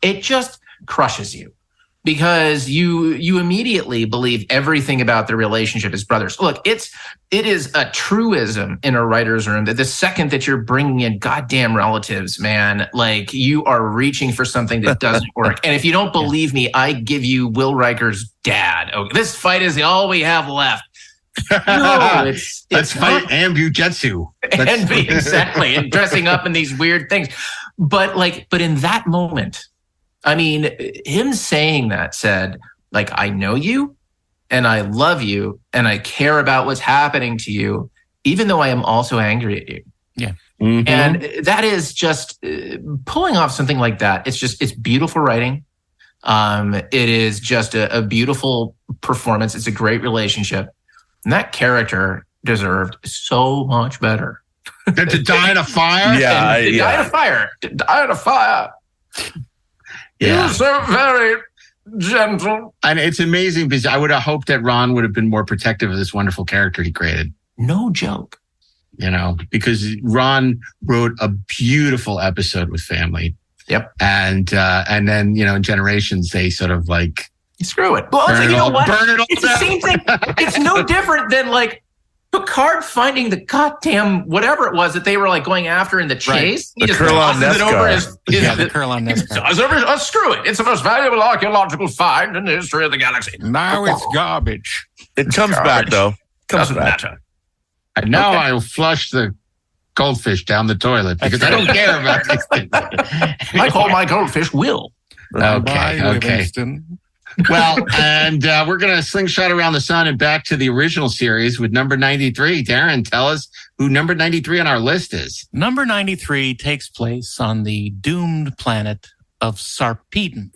it just crushes you. Because you immediately believe everything about the relationship as brothers. Look, it is a truism in a writer's room that the second that you're bringing in goddamn relatives, man, like you are reaching for something that doesn't work. And if you don't believe me, I give you Will Riker's dad. Okay, this fight is all we have left. No, let's fight Ambujutsu. Exactly, and dressing up in these weird things. But in that moment, I mean, him saying that said, like, I know you and I love you and I care about what's happening to you, even though I am also angry at you. Yeah. Mm-hmm. And that is just pulling off something like that. It's beautiful writing. It is just a beautiful performance. It's a great relationship. And that character deserved so much better. Than to die in a fire? Die in a fire. To die in a fire. Yeah. You're so very gentle. And it's amazing because I would have hoped that Ron would have been more protective of this wonderful character he created. No joke. Because Ron wrote a beautiful episode with family. Yep. And then, in Generations, they sort of like... Screw it. Well, burn it all it's the same thing. It's no different than like Picard finding the goddamn whatever it was that they were like going after in the chase. Right. The Kurlan Neskar. The Kurlan Neskar. Screw it. It's the most valuable archaeological find in the history of the galaxy. Now it's garbage. It comes back, though. Doesn't matter. I know I'll flush the goldfish down the toilet because I don't care about these things. I call my goldfish Will. Okay. Well, and we're going to slingshot around the sun and back to the original series with number 93. Darren, tell us who number 93 on our list is. Number 93 takes place on the doomed planet of Sarpedon.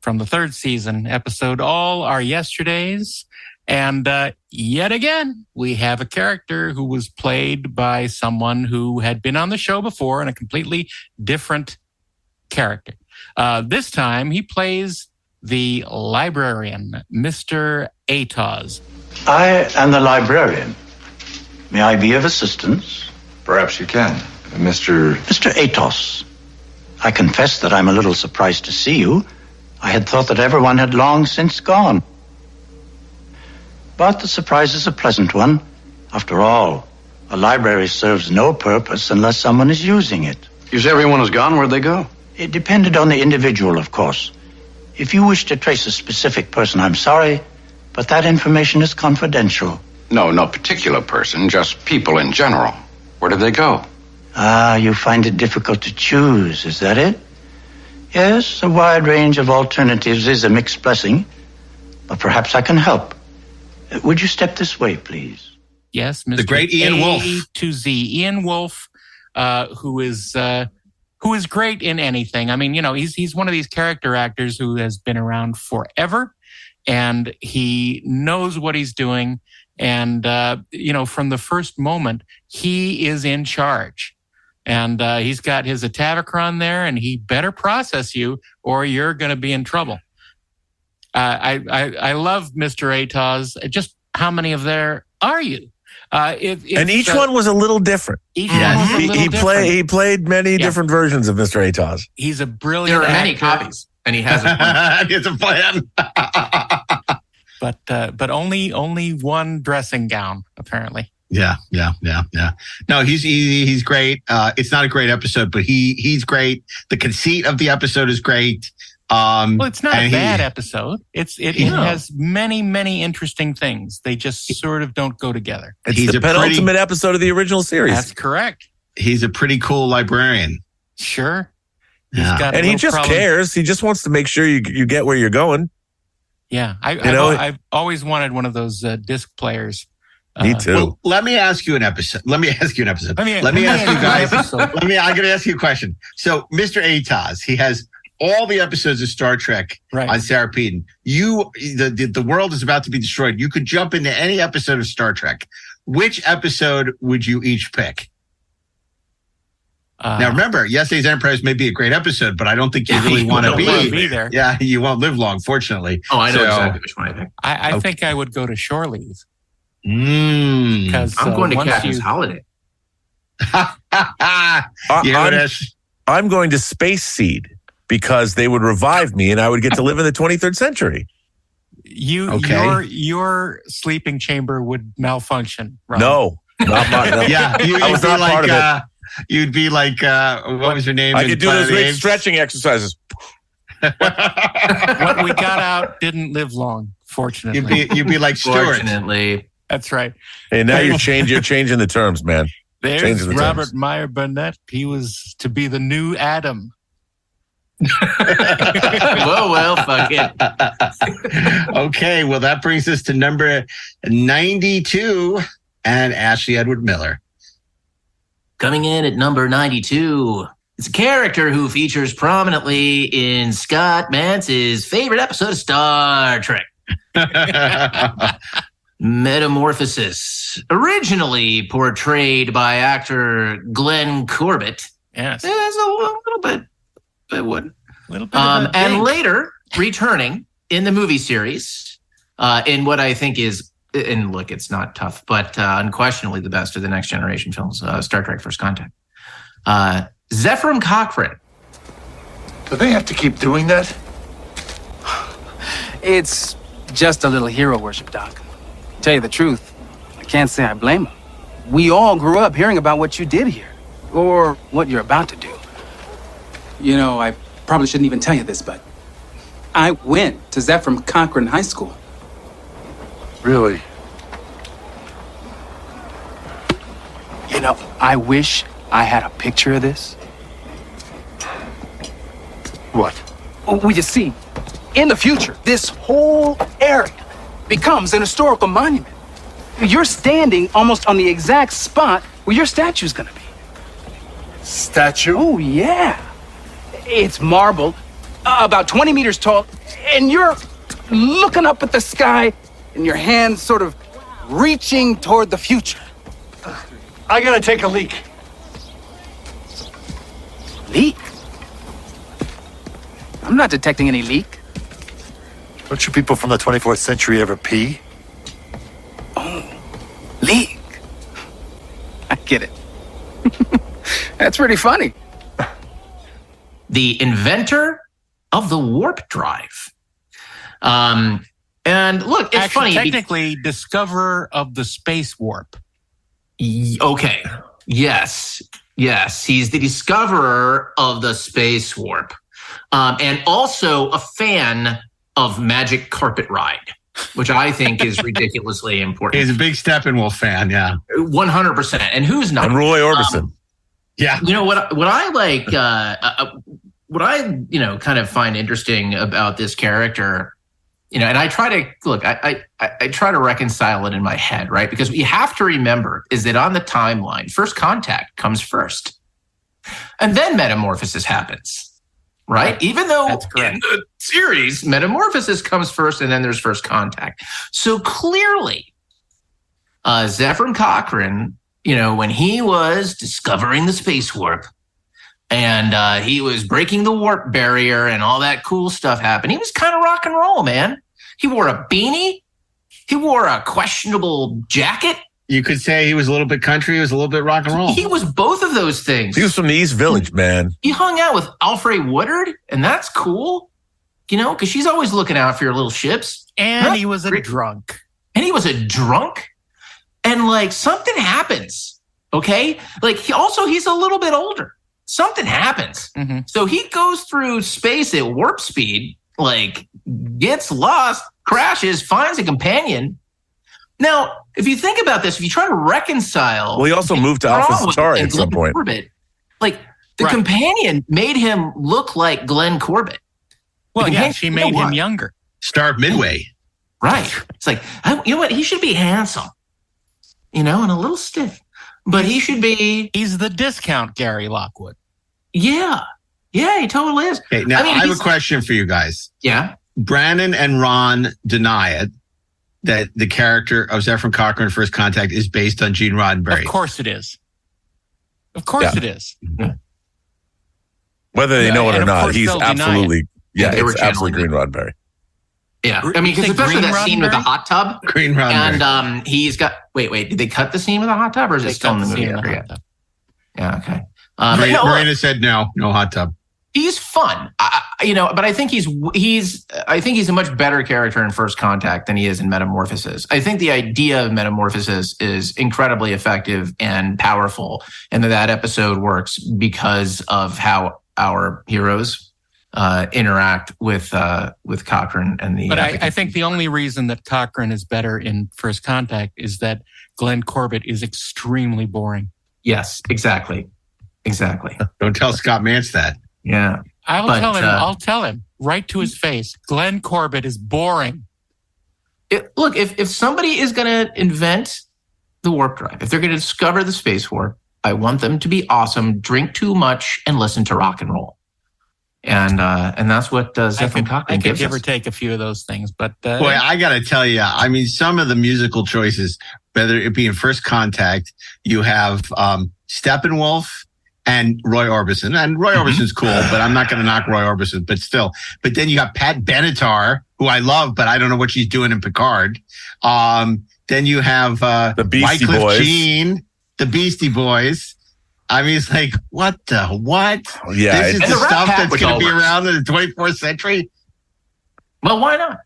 From the third season episode, All Our Yesterdays. And yet again, we have a character who was played by someone who had been on the show before in a completely different character. This time, he plays the librarian, Mr. Atos. I am the librarian. May I be of assistance? Perhaps you can. Mr. Atos, I confess that I'm a little surprised to see you. I had thought that everyone had long since gone. But the surprise is a pleasant one. After all, a library serves no purpose unless someone is using it. You say everyone is gone? Where'd they go? It depended on the individual, of course. If you wish to trace a specific person, I'm sorry, but that information is confidential. No particular person, just people in general. Where did they go? You find it difficult to choose, is that it? Yes, a wide range of alternatives is a mixed blessing, but perhaps I can help. Would you step this way, please? Yes, Mr. The great Ian Wolfe. To Z. Ian Wolfe, who is great in anything. I mean, he's one of these character actors who has been around forever, and he knows what he's doing. And, from the first moment, he is in charge. And he's got his Atavachron there, and he better process you or you're going to be in trouble. I love Mr. Atos. Just how many of there are you? And each one was a little different. He played many different versions of Mr. Atos. He's a brilliant There are many actor. copies, and he has a plan. He has a plan. but only one dressing gown, apparently. Yeah. No, he's great. It's not a great episode, but he's great. The conceit of the episode is great. Well, it's not a bad episode. It has many interesting things. They just sort of don't go together. It's the penultimate episode of the original series. That's correct. He's a pretty cool librarian. Sure. Yeah. And he just cares. He just wants to make sure you get where you're going. Yeah. I've always wanted one of those disc players. Me too. Well, let me ask you an episode. Let me ask you guys. I'm going to ask you a question. So, Mr. Atos, he has all the episodes of Star Trek on Sarpedon. The world is about to be destroyed. You could jump into any episode of Star Trek. Which episode would you each pick? Now, remember, Yesterday's Enterprise may be a great episode, but I don't think you really want to be there. Yeah, you won't live long, fortunately. Oh, I know exactly which one I pick. I think I would go to Shore Leave. Because I'm going to Captain's Holiday. I'm going to Space Seed because they would revive me and I would get to live in the 23rd century. Your sleeping chamber would malfunction, right? No, not mine. Yeah, I was not part of it. You'd be like, what was your name? I could do those big stretching exercises. What we got out didn't live long, fortunately. You'd be like Stewart. Fortunately. That's right. And now you're changing the terms, man. There's Robert Meyer Burnett. He was to be the new Adam. well, fuck it. Okay, well, that brings us to number 92 and Ashley Edward Miller. Coming in at number 92, it's a character who features prominently in Scott Mantz's favorite episode of Star Trek. Metamorphosis, originally portrayed by actor Glenn Corbett. Yes. There's a little bit and later returning in the movie series in what I think is, and look, it's not tough, but unquestionably the best of the Next Generation films, Star Trek First Contact. Zephram Cochrane. Do they have to keep doing that? It's just a little hero worship, Doc. Tell you the truth, I can't say I blame him. We all grew up hearing about what you did here, or what you're about to do. You know, I probably shouldn't even tell you this, but I went to Zephram Cochrane High School. Really? You know, I wish I had a picture of this. What? Well, you see, in the future, this whole area becomes an historical monument. You're standing almost on the exact spot where your statue's gonna be. Statue? Oh, yeah. It's marble, about 20 meters tall, and you're looking up at the sky, and your hands sort of reaching toward the future. I gotta take a leak. Leak? I'm not detecting any leak. Don't you people from the 24th century ever pee? Oh, leak. I get it. That's pretty funny. The inventor of the warp drive. And look, it's funny. Technically, discoverer of the space warp. Okay. Yes. He's the discoverer of the space warp. And also a fan of Magic Carpet Ride, which I think is ridiculously important. He's a big Steppenwolf fan, yeah. 100%. And who's not? And Roy Orbison. Yeah. You know, what I like, what I, kind of find interesting about this character, and I try to, look, I try to reconcile it in my head, right? Because what you have to remember is that on the timeline, First Contact comes first. And then Metamorphosis happens. Right? Even though in the series, Metamorphosis comes first and then there's First Contact. So clearly, Zefram Cochrane, when he was discovering the space warp and he was breaking the warp barrier and all that cool stuff happened, he was kind of rock and roll, man. He wore a beanie. He wore a questionable jacket. You could say he was a little bit country, he was a little bit rock and roll. He was both of those things. He was from the East Village, man. He hung out with Alfre Woodard, and that's cool, because she's always looking out for your little ships. And he was a drunk. And he was a drunk. And something happens, okay? He's a little bit older. Something happens. Mm-hmm. So he goes through space at warp speed, gets lost, crashes, finds a companion. Now, if you think about this, if you try to reconcile... Well, he also moved to Alpha Centauri at some point. Corbett, the companion made him look like Glenn Corbett. Well, yeah, she made him younger. Star Midway. Right. It's you know what? He should be handsome, and a little stiff. But he should be... He's the discount Gary Lockwood. Yeah. Yeah, he totally is. Okay, now I have a question for you guys. Yeah? Brandon and Ron deny it, that the character of Zefram Cochrane in First Contact is based on Gene Roddenberry. Of course it is. Of course it is. Yeah. Whether they know it or not, he's absolutely, it's absolutely Gene Roddenberry. Yeah, because especially that scene with the hot tub. Green Roddenberry. And he's got, wait, did they cut the scene with the hot tub or is it still in the movie? Yeah, okay. Marina said no hot tub. He's fun, but I think he's a much better character in First Contact than he is in Metamorphosis. I think the idea of Metamorphosis is incredibly effective and powerful, and that episode works because of how our heroes interact with Cochrane and the. But I think the only reason that Cochrane is better in First Contact is that Glenn Corbett is extremely boring. Yes, exactly. Don't tell Scott Mance that. Yeah. I'll tell him right to his face. Glenn Corbett is boring. Look, if somebody is going to invent the warp drive, if they're going to discover the space warp, I want them to be awesome, drink too much, and listen to rock and roll. And that's what Zefram Cochrane gives us. I could give or take a few of those things, but boy, I got to tell you, some of the musical choices, whether it be in First Contact, you have Steppenwolf and Roy Orbison. And Roy Orbison's cool, but I'm not going to knock Roy Orbison, but still. But then you got Pat Benatar, who I love, but I don't know what she's doing in Picard. Then you have the Beastie Boys. Jean, the Beastie Boys. It's what? Yeah. This is the stuff that's going to be around in the 24th century? Well, why not?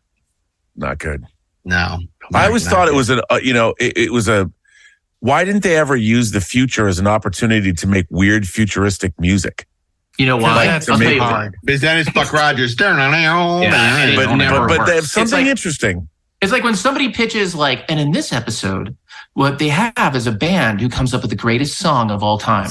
Not good. No. I always thought it was it was a... Why didn't they ever use the future as an opportunity to make weird futuristic music? You know why? That's hard. Because then it's Buck Rogers. But they have something interesting. It's like when somebody pitches and in this episode, what they have is a band who comes up with the greatest song of all time.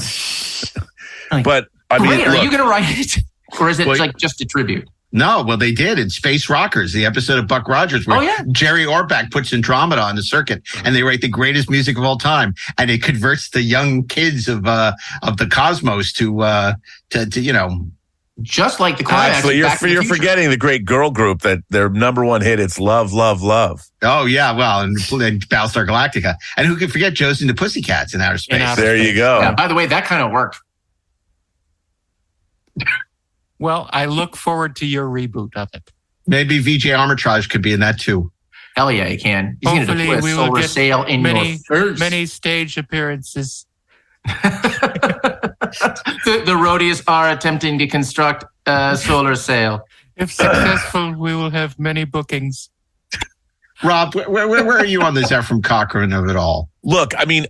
Like, but I mean, are you going to write it, or is it like just a tribute? No, well, they did in Space Rockers, the episode of Buck Rogers, where Jerry Orbach puts Andromeda on the circuit, and they write the greatest music of all time, and it converts the young kids of the cosmos to just like the climax. Actually, you're forgetting the great girl group that their number one hit. It's Love, Love, Love. Oh yeah, well, and Battlestar Galactica, and who can forget Josie and the Pussycats in outer space? There you go. Yeah, by the way, that kind of worked. Well, I look forward to your reboot of it. Maybe VJ Armitage could be in that too. Hell yeah, he can. He's going to deploy a solar sail in your face. Many stage appearances. The roadies are attempting to construct a solar sail. If successful, we will have many bookings. Rob, where are you on this Ephraim Cochrane of it all? Look, I mean,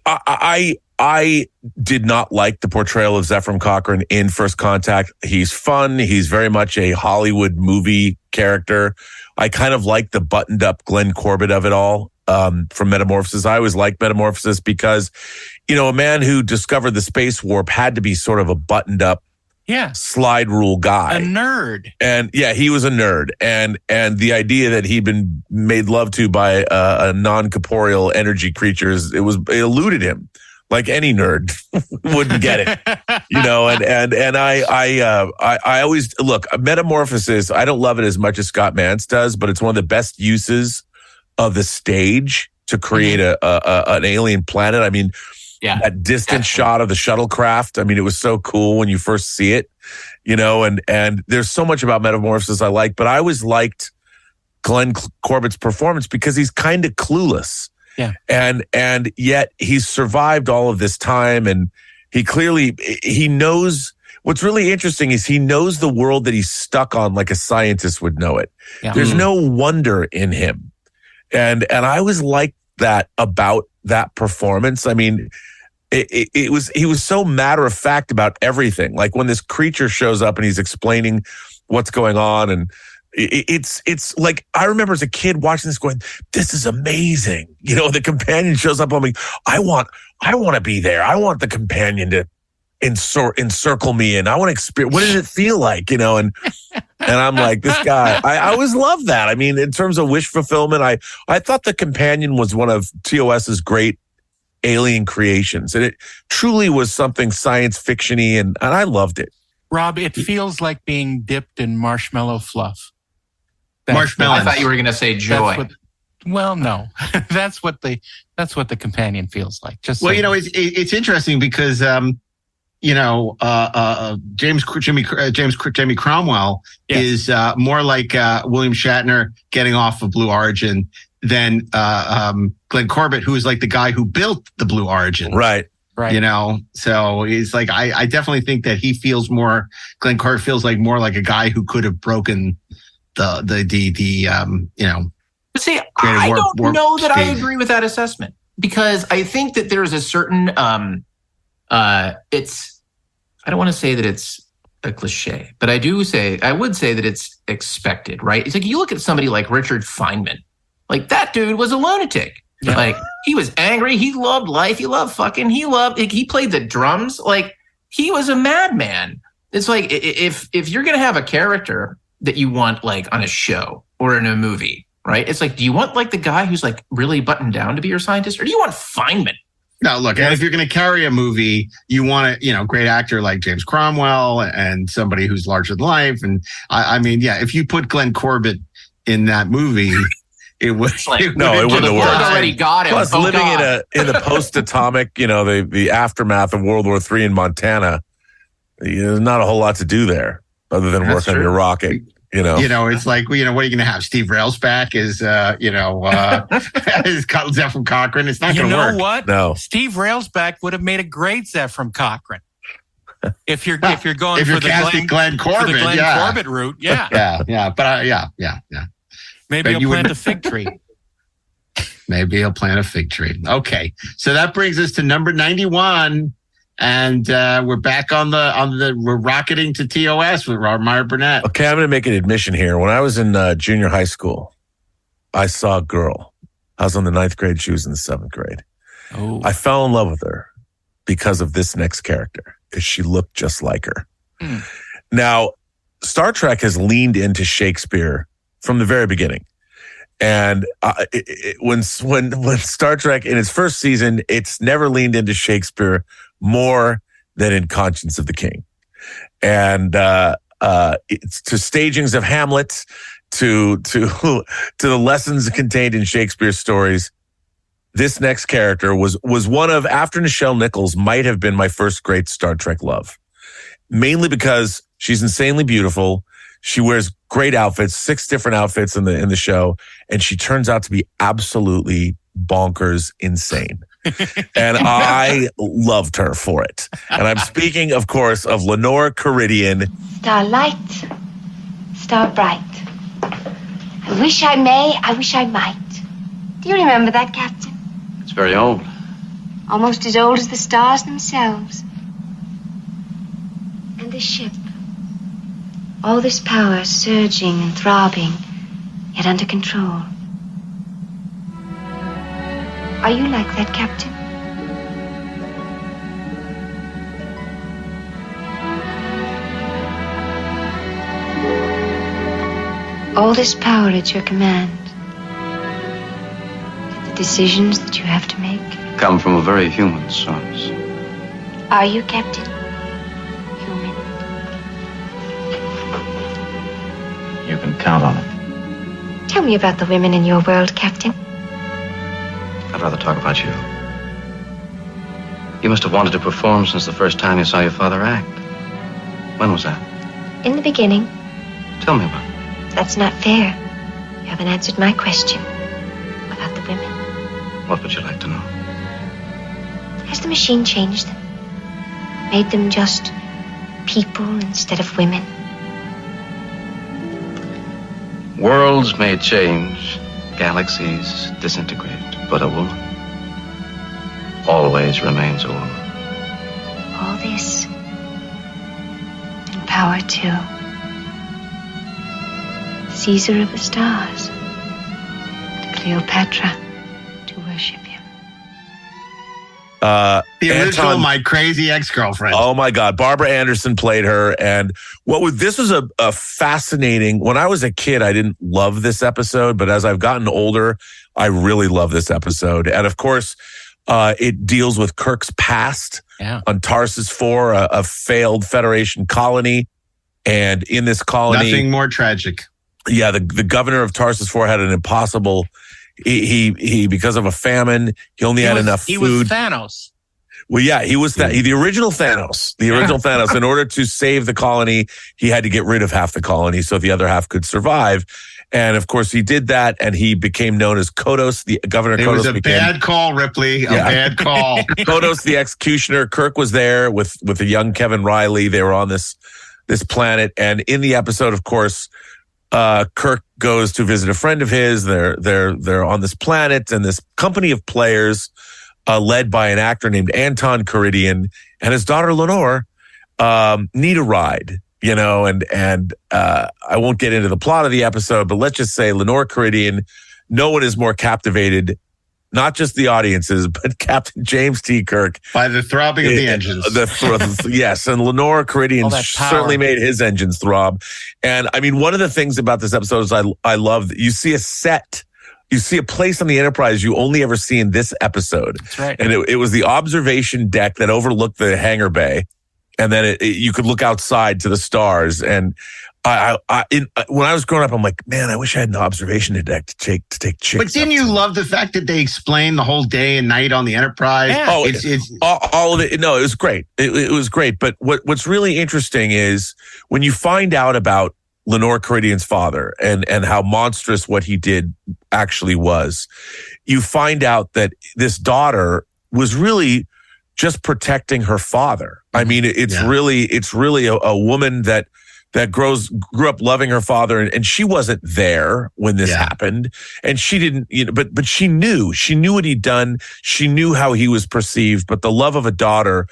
I did not like the portrayal of Ephraim Cochrane in First Contact. He's fun. He's very much a Hollywood movie character. I kind of like the buttoned up Glenn Corbett of it all from Metamorphosis. I always liked Metamorphosis because, a man who discovered the space warp had to be sort of a buttoned up slide rule guy. A nerd. And yeah, he was a nerd. And the idea that he'd been made love to by a non-corporeal energy creatures, it eluded him. Like any nerd wouldn't get it, and I always look, Metamorphosis. I don't love it as much as Scott Mantz does, but it's one of the best uses of the stage to create an alien planet. I mean, that distant shot of the shuttlecraft. I mean, it was so cool when you first see it, and there's so much about Metamorphosis I like, but I always liked Glenn Corbett's performance because he's kind of clueless. Yeah. And yet he's survived all of this time, and he knows what's really interesting is he knows the world that he's stuck on like a scientist would know it. Yeah. There's no wonder in him. And I always liked that about that performance. I mean, he was so matter of fact about everything. Like when this creature shows up and he's explaining what's going on, and it's like, I remember as a kid watching this going, this is amazing. The companion shows up on me. I want to be there. I want the companion to encircle me, and I want to experience, what does it feel like? And I'm like, this guy, I always love that. I mean, in terms of wish fulfillment, I thought the companion was one of TOS's great alien creations, and it truly was something science fiction-y, and I loved it. Rob, it feels like being dipped in marshmallow fluff. Marshmallow. I thought you were going to say joy. No, that's what the companion feels like. Just well, it's interesting because Jamie Cromwell is more like William Shatner getting off of Blue Origin than Glenn Corbett, who is like the guy who built the Blue Origin. Right. So it's like I definitely think that Glenn Corbett feels like more like a guy who could have broken the But see, I don't know that I agree with that assessment, because I think that there's a certain I don't want to say that it's a cliche, but I would say that it's expected, right? It's like you look at somebody like Richard Feynman, like that dude was a lunatic. Yeah. Like he was angry, he loved life, he loved fucking, he played the drums, like he was a madman. It's like if you're gonna have a character that you want like on a show or in a movie, right? It's like, do you want like the guy who's like really buttoned down to be your scientist, or do you want Feynman? No, look, and if you're going to carry a movie, you want a great actor like James Cromwell and somebody who's larger than life. And I mean, if you put Glenn Corbett in that movie, it would it wouldn't have worked. Already got him. Plus, living in the post-atomic, the aftermath of World War III in Montana, there's not a whole lot to do there other than work on your rocket. It's like, what are you going to have? Steve Railsback is, Ephraim Cochrane. It's not going to work. You know what? No. Steve Railsback would have made a great Ephraim Cochrane. If you're going for the Glenn Corbett, Corbett route, Maybe he'll plant a fig tree. Maybe he'll plant a fig tree. Okay, so that brings us to number 91. And we're back we're rocketing to TOS with Robert Meyer Burnett. Okay, I'm going to make an admission here. When I was in junior high school, I saw a girl. I was in the 9th grade. She was in the 7th grade. Oh. I fell in love with her because of this next character, because she looked just like her. Mm. Now, Star Trek has leaned into Shakespeare from the very beginning. And when Star Trek in its first season, it's never leaned into Shakespeare more than in Conscience of the King. And it's to stagings of Hamlet, to the lessons contained in Shakespeare's stories. This next character was one of, after Nichelle Nichols, might have been my first great Star Trek love. Mainly because she's insanely beautiful. She wears great outfits, 6 different outfits in the show, and she turns out to be absolutely bonkers insane. And I loved her for it. And I'm speaking, of course, of Lenore Caridian. Starlight, star bright. I wish I may, I wish I might. Do you remember that, Captain? It's very old. Almost as old as the stars themselves. And the ship. All this power surging and throbbing, yet under control. Are you like that, Captain? All this power at your command. The decisions that you have to make. Come from a very human source. Are you, Captain? You can count on it. Tell me about the women in your world, Captain. I'd rather talk about you. You must have wanted to perform since the first time you saw your father act. When was that? In the beginning. Tell me about it. That's not fair. You haven't answered my question about the women. What would you like to know? Has the machine changed them? Made them just people instead of women? Worlds may change, galaxies disintegrate, but a woman always remains a woman. All this, and power too. Caesar of the stars, and Cleopatra to worship him. The original My Crazy Ex-Girlfriend. Oh my God. Barbara Anderson played her. And this was a fascinating, when I was a kid, I didn't love this episode, but as I've gotten older, I really love this episode. And of course, it deals with Kirk's past on Tarsus 4, a failed Federation colony. And in this colony, nothing more tragic. Yeah. The governor of Tarsus 4 had an impossible, he because of a famine, he only had enough food. He was Thanos. Well, yeah, he was the original Thanos. The original Thanos. In order to save the colony, he had to get rid of half the colony so the other half could survive. And of course, he did that, and he became known as Kodos, the governor. It was a bad call, Ripley. A bad call. Kodos, the executioner. Kirk was there with a young Kevin Riley. They were on this planet, and in the episode, of course, Kirk goes to visit a friend of his. They're on this planet, and this company of players, led by an actor named Anton Caridian and his daughter Lenore, need a ride, and I won't get into the plot of the episode, but let's just say Lenore Caridian, no one is more captivated, not just the audiences, but Captain James T. Kirk. By the throbbing of the engines. Yes, and Lenore Caridian certainly made his engines throb. And I mean, one of the things about this episode is I love that you see a set, you see a place on the Enterprise you only ever see in this episode. That's right. And it was the observation deck that overlooked the hangar bay. And then you could look outside to the stars. And when I was growing up, I'm like, man, I wish I had an observation deck to take chicks. But didn't you love the fact that they explained the whole day and night on the Enterprise? Yeah. Oh, it's all of it. No, it was great. It was great. But what's really interesting is when you find out about Lenore Caridian's father and how monstrous what he did actually was, you find out that this daughter was really just protecting her father. I mean, it's really a woman that grew up loving her father, and she wasn't there when this happened, and she didn't, but she knew what he'd done. She knew how he was perceived, but the love of a daughter,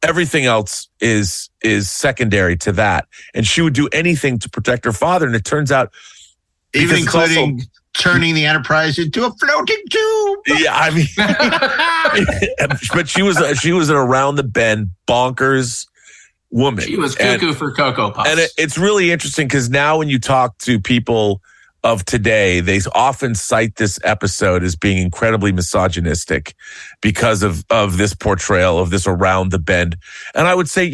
everything else is secondary to that. And she would do anything to protect her father. And it turns out, even including turning the Enterprise into a floating tube. Yeah, I mean, but she was an around the bend, bonkers woman. She was cuckoo for Cocoa Puffs. And it's really interesting because now when you talk to people of today, they often cite this episode as being incredibly misogynistic because of this portrayal of this around the bend. And I would say,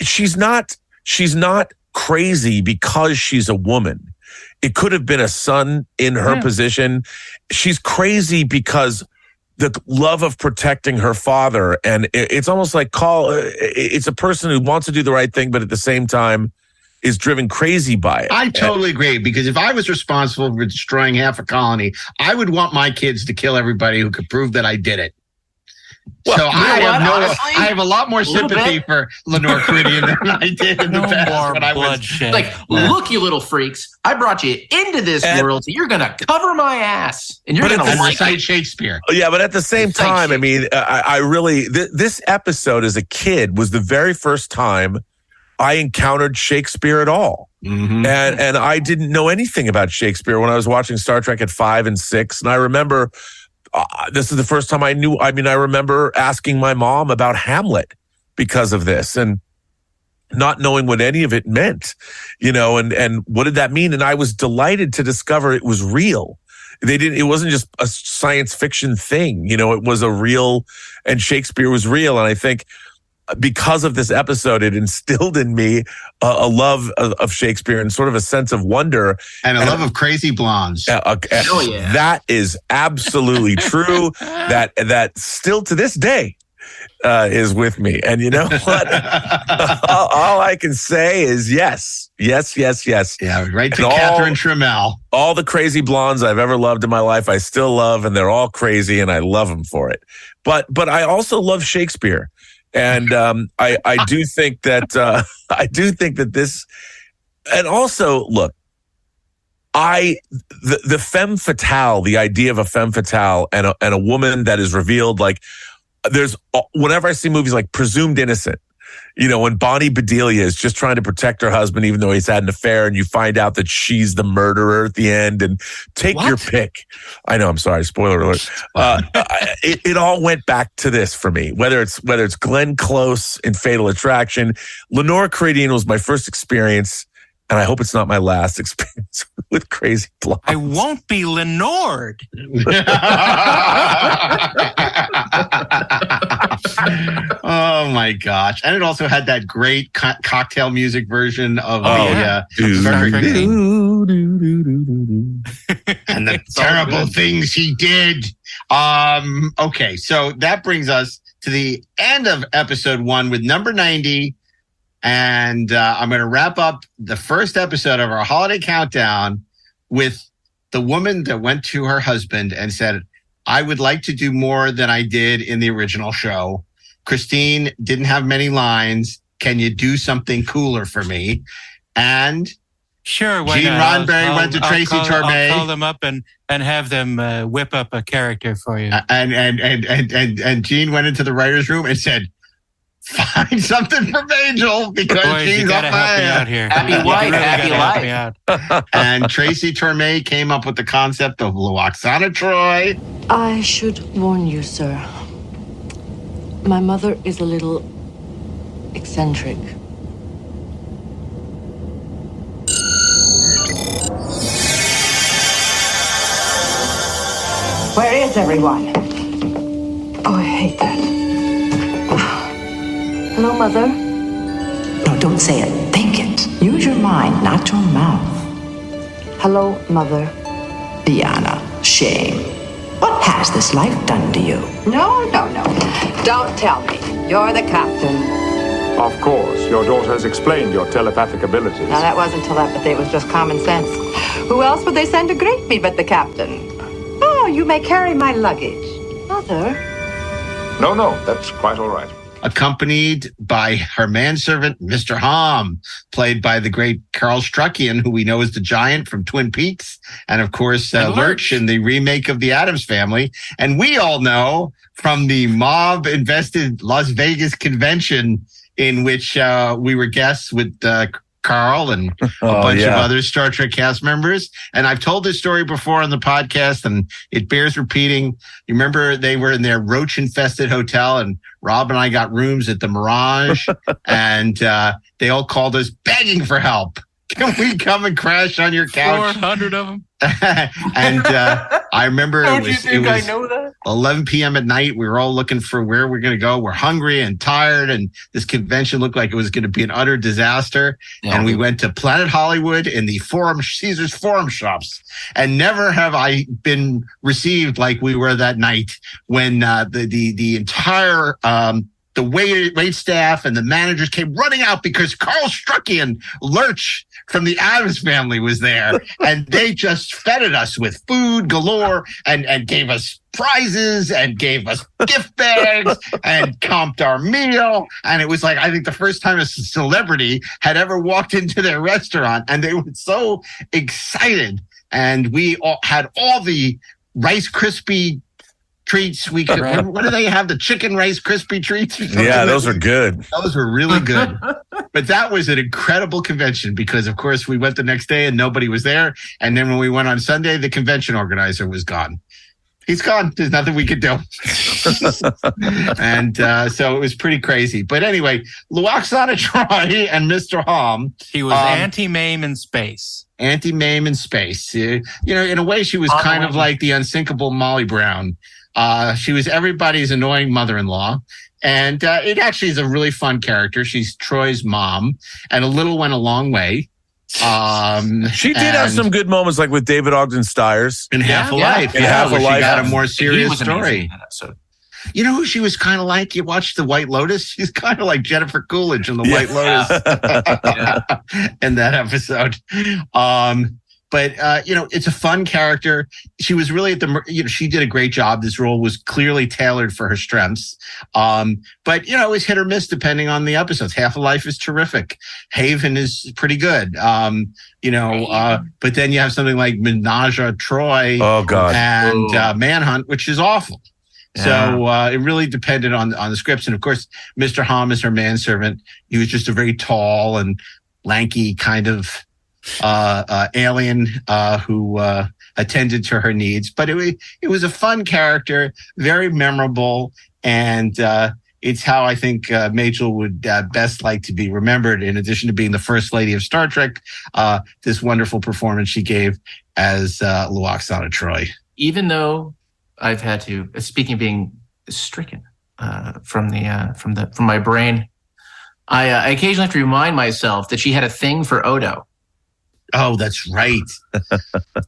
she's not crazy because she's a woman. It could have been a son in her position. She's crazy because the love of protecting her father. And it's almost like it's a person who wants to do the right thing, but at the same time is driven crazy by it. I totally agree, because if I was responsible for destroying half a colony, I would want my kids to kill everybody who could prove that I did it. Well, so I have a lot more sympathy for Lenore Caridian than I did in the past when I was like, look, you little freaks, I brought you into this world, so you're going to cover my ass, and you're going to recite Shakespeare. Yeah, but at the same time, I mean, I really, this episode as a kid was the very first time I encountered Shakespeare at all. Mm-hmm. And I didn't know anything about Shakespeare when I was watching Star Trek at 5 and 6. And I remember this is the first time I remember asking my mom about Hamlet because of this and not knowing what any of it meant, and what did that mean? And I was delighted to discover it was real. It wasn't just a science fiction thing, it was a real, and Shakespeare was real. And I think because of this episode, it instilled in me a love of Shakespeare and sort of a sense of wonder. And a love of crazy blondes. That is absolutely true. That still to this day is with me. And you know what? all I can say is yes. Yeah, right to Catherine Trammell. All the crazy blondes I've ever loved in my life, I still love, and they're all crazy, and I love them for it. But I also love Shakespeare. And I do think that this, and also look, the femme fatale, the idea of a femme fatale and a woman that is revealed, like whenever I see movies like Presumed Innocent, when Bonnie Bedelia is just trying to protect her husband, even though he's had an affair, and you find out that she's the murderer at the end, and take your pick. I know, I'm sorry, spoiler alert. It all went back to this for me, whether it's Glenn Close in Fatal Attraction. Lenore Caridian was my first experience, and I hope it's not my last experience with crazy blondes. I won't be Lenored. Oh my goch! And it also had that great cocktail music version of and the terrible things he did. Okay, so that brings us to the end of episode 1 with number 90. And I'm going to wrap up the first episode of our holiday countdown with the woman that went to her husband and said, I would like to do more than I did in the original show. Christine didn't have many lines. Can you do something cooler for me? And sure, Gene Roddenberry went to Tracy Torme. I'll call them up and have them whip up a character for you. And Gene went into the writer's room and said, find something from Angel because she's up my out here. Happy wife, happy life. And Tracy Torme came up with the concept of Loxana Troy. I should warn you, sir. My mother is a little eccentric. Where is everyone? Oh, I hate that. Hello, Mother. No, don't say it. Think it. Use your mind, not your mouth. Hello, Mother. Diana, shame. What has this life done to you? No. Don't tell me. You're the captain. Of course. Your daughter has explained your telepathic abilities. Now, that wasn't telepathy. It was just common sense. Who else would they send to greet me but the captain? Oh, you may carry my luggage. Mother? No, that's quite all right. Accompanied by her manservant, Mr. Hom, played by the great Carl Struckian, who we know as the Giant from Twin Peaks, and of course, Lurch in the remake of The Addams Family. And we all know from the mob-invested Las Vegas convention in which we were guests with Carl and a bunch of other Star Trek cast members. And I've told this story before on the podcast, and it bears repeating. You remember they were in their roach-infested hotel, and Rob and I got rooms at the Mirage, and they all called us begging for help. Can we come and crash on your couch? 400 of them. And I remember it was I know that? 11 p.m. at night. We were all looking for where we're going to go. We're hungry and tired, and this convention looked like it was going to be an utter disaster. Yeah. And we went to Planet Hollywood in the Caesar's Forum shops. And never have I been received like we were that night when the entire the wait staff and the managers came running out because Carl Struckian Lurch from the Addams Family was there, and they just feted us with food galore and gave us prizes and gave us gift bags and comped our meal. And it was like, I think the first time a celebrity had ever walked into their restaurant, and they were so excited. And we had all the Rice Krispie treats. We could, what do they have? The chicken Rice Krispie treats? Yeah, those are good. Those were really good. But that was an incredible convention because, of course, we went the next day and nobody was there. And then when we went on Sunday, the convention organizer was gone. He's gone. There's nothing we could do. And so it was pretty crazy. But anyway, Luoxana Troy and Mr. Hom. He was anti-Mame in space. Anti-Mame in space. You know, in a way, she was kind of like the unsinkable Molly Brown. She was everybody's annoying mother-in-law. And it actually is a really fun character. She's Troy's mom, and a little went a long way. She did have some good moments, like with David Ogden Stiers in Half a Life. In Half a Life, she got a more serious story. You know who she was kind of like? You watched The White Lotus? She's kind of like Jennifer Coolidge in The White Lotus in that episode. But, you know, it's a fun character. She was really she did a great job. This role was clearly tailored for her strengths. But, you know, it was hit or miss depending on the episodes. Half a Life is terrific. Haven is pretty good. You know, but then you have something like Menage a Troy. Oh, God. And Manhunt, which is awful. Yeah. So it really depended on the scripts. And, of course, Mr. Hom is her manservant. He was just a very tall and lanky kind of alien who attended to her needs. But it was a fun character, very memorable, and it's how I think Majel would best like to be remembered, in addition to being the first lady of Star Trek, this wonderful performance she gave as Luoxana Troy. Even though I've had to, speaking of being stricken from my brain, I occasionally have to remind myself that she had a thing for Odo. Oh, that's right.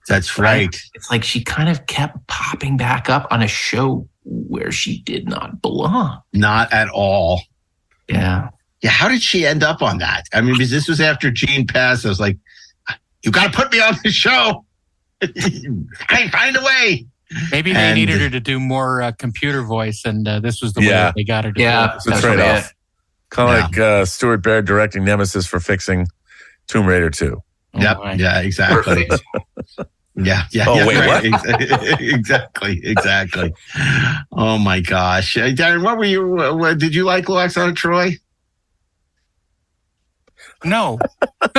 That's right. It's like she kind of kept popping back up on a show where she did not belong. Not at all. Yeah. Yeah. How did she end up on that? I mean, because this was after Gene passed. I was like, you got to put me on the show. I find a way. Maybe they needed her to do more computer voice, and this was the way they got her to do it. That's right off. Kind of like Stuart Baird directing Nemesis for fixing Tomb Raider 2. Yep. Yeah, exactly. Yeah. Oh, wait, right. what? Exactly. Oh my gosh. Darren, what were you, did you like Luoxana Troy? No. But,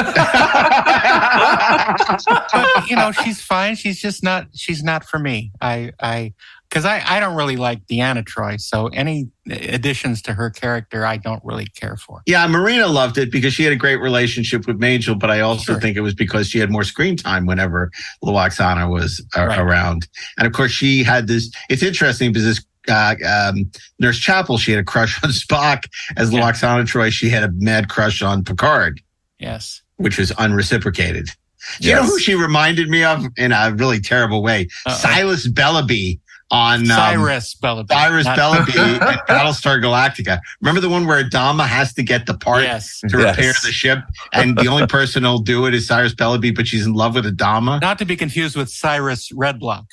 you know, she's fine. She's not for me. Because I don't really like Deanna Troy, so any additions to her character I don't really care for. Yeah, Marina loved it because she had a great relationship with Majel, but I also think it was because she had more screen time whenever Luoxana was around. And of course, she had this. It's interesting because this Nurse Chapel, she had a crush on Spock. As Luoxana Troy, she had a mad crush on Picard. Yes, which was unreciprocated. Do you know who she reminded me of in a really terrible way? Silas Bellaby. On Cyrus Bellaby in Battlestar Galactica. Remember the one where Adama has to get the part to repair the ship, and the only person who'll do it is Cyrus Bellaby, but she's in love with Adama? Not to be confused with Cyrus Redblock.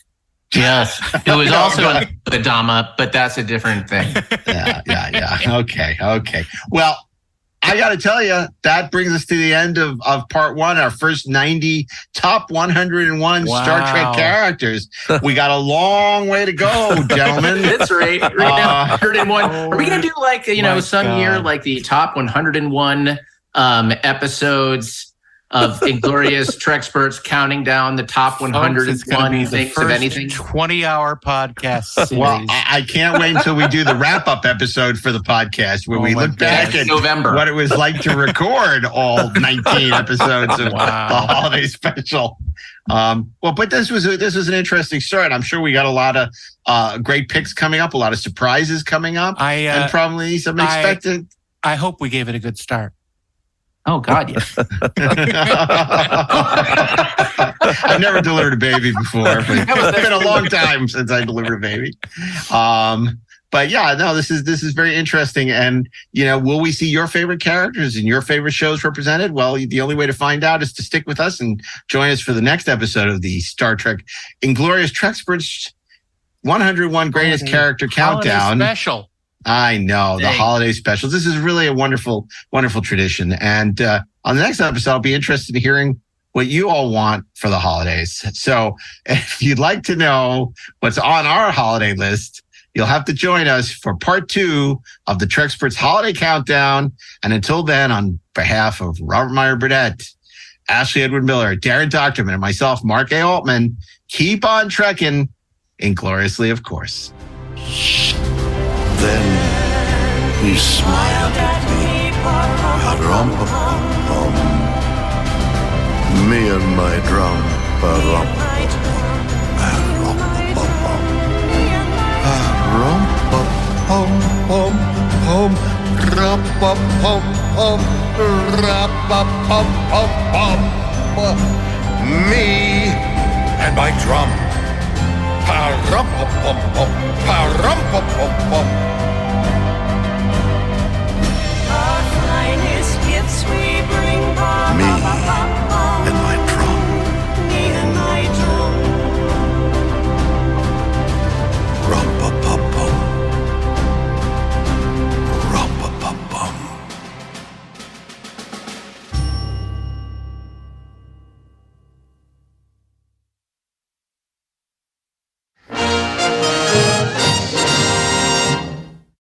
Yes, it was also Adama, but that's a different thing. Yeah. Okay. Well, I got to tell you, that brings us to the end of part one, our first 90 top 101 Star Trek characters. We got a long way to go, gentlemen. That's right. Right now, 101. Are we going to do like, some year, like the top 101 episodes of Inglorious Treksperts counting down the top 101 things of anything. 20-hour podcast series. Well, I can't wait until we do the wrap-up episode for the podcast where we look back at November. What it was like to record all 19 episodes of the holiday special. But this was an interesting start. I'm sure we got a lot of great picks coming up, a lot of surprises coming up, and probably some expected. I hope we gave it a good start. Oh, God, yeah. I've never delivered a baby before, but it's been a long time since I delivered a baby. But yeah, no, this is very interesting. And, will we see your favorite characters and your favorite shows represented? Well, the only way to find out is to stick with us and join us for the next episode of the Star Trek Inglorious Treksperts 101 Greatest Character Countdown. Special. I know, the holiday specials. This is really a wonderful, wonderful tradition. And on the next episode, I'll be interested in hearing what you all want for the holidays. So if you'd like to know what's on our holiday list, you'll have to join us for part 2 of the Treksperts Holiday Countdown. And until then, on behalf of Robert Meyer Burnett, Ashley Edward Miller, Darren Docterman, and myself, Mark A. Altman, keep on trekking, ingloriously, of course. Then he smiled at me, pa-rum-pa-pum-pum. Me and my drum, pa-rum-pa-pum-pum. Pa-rum-pa-pum-pum-pum, ra-pa-pum-pum, ra-pa-pum-pum-pum. Me and my drum. Pa-rum-pa-pum-pum, pa-rum-pa-pum-pum.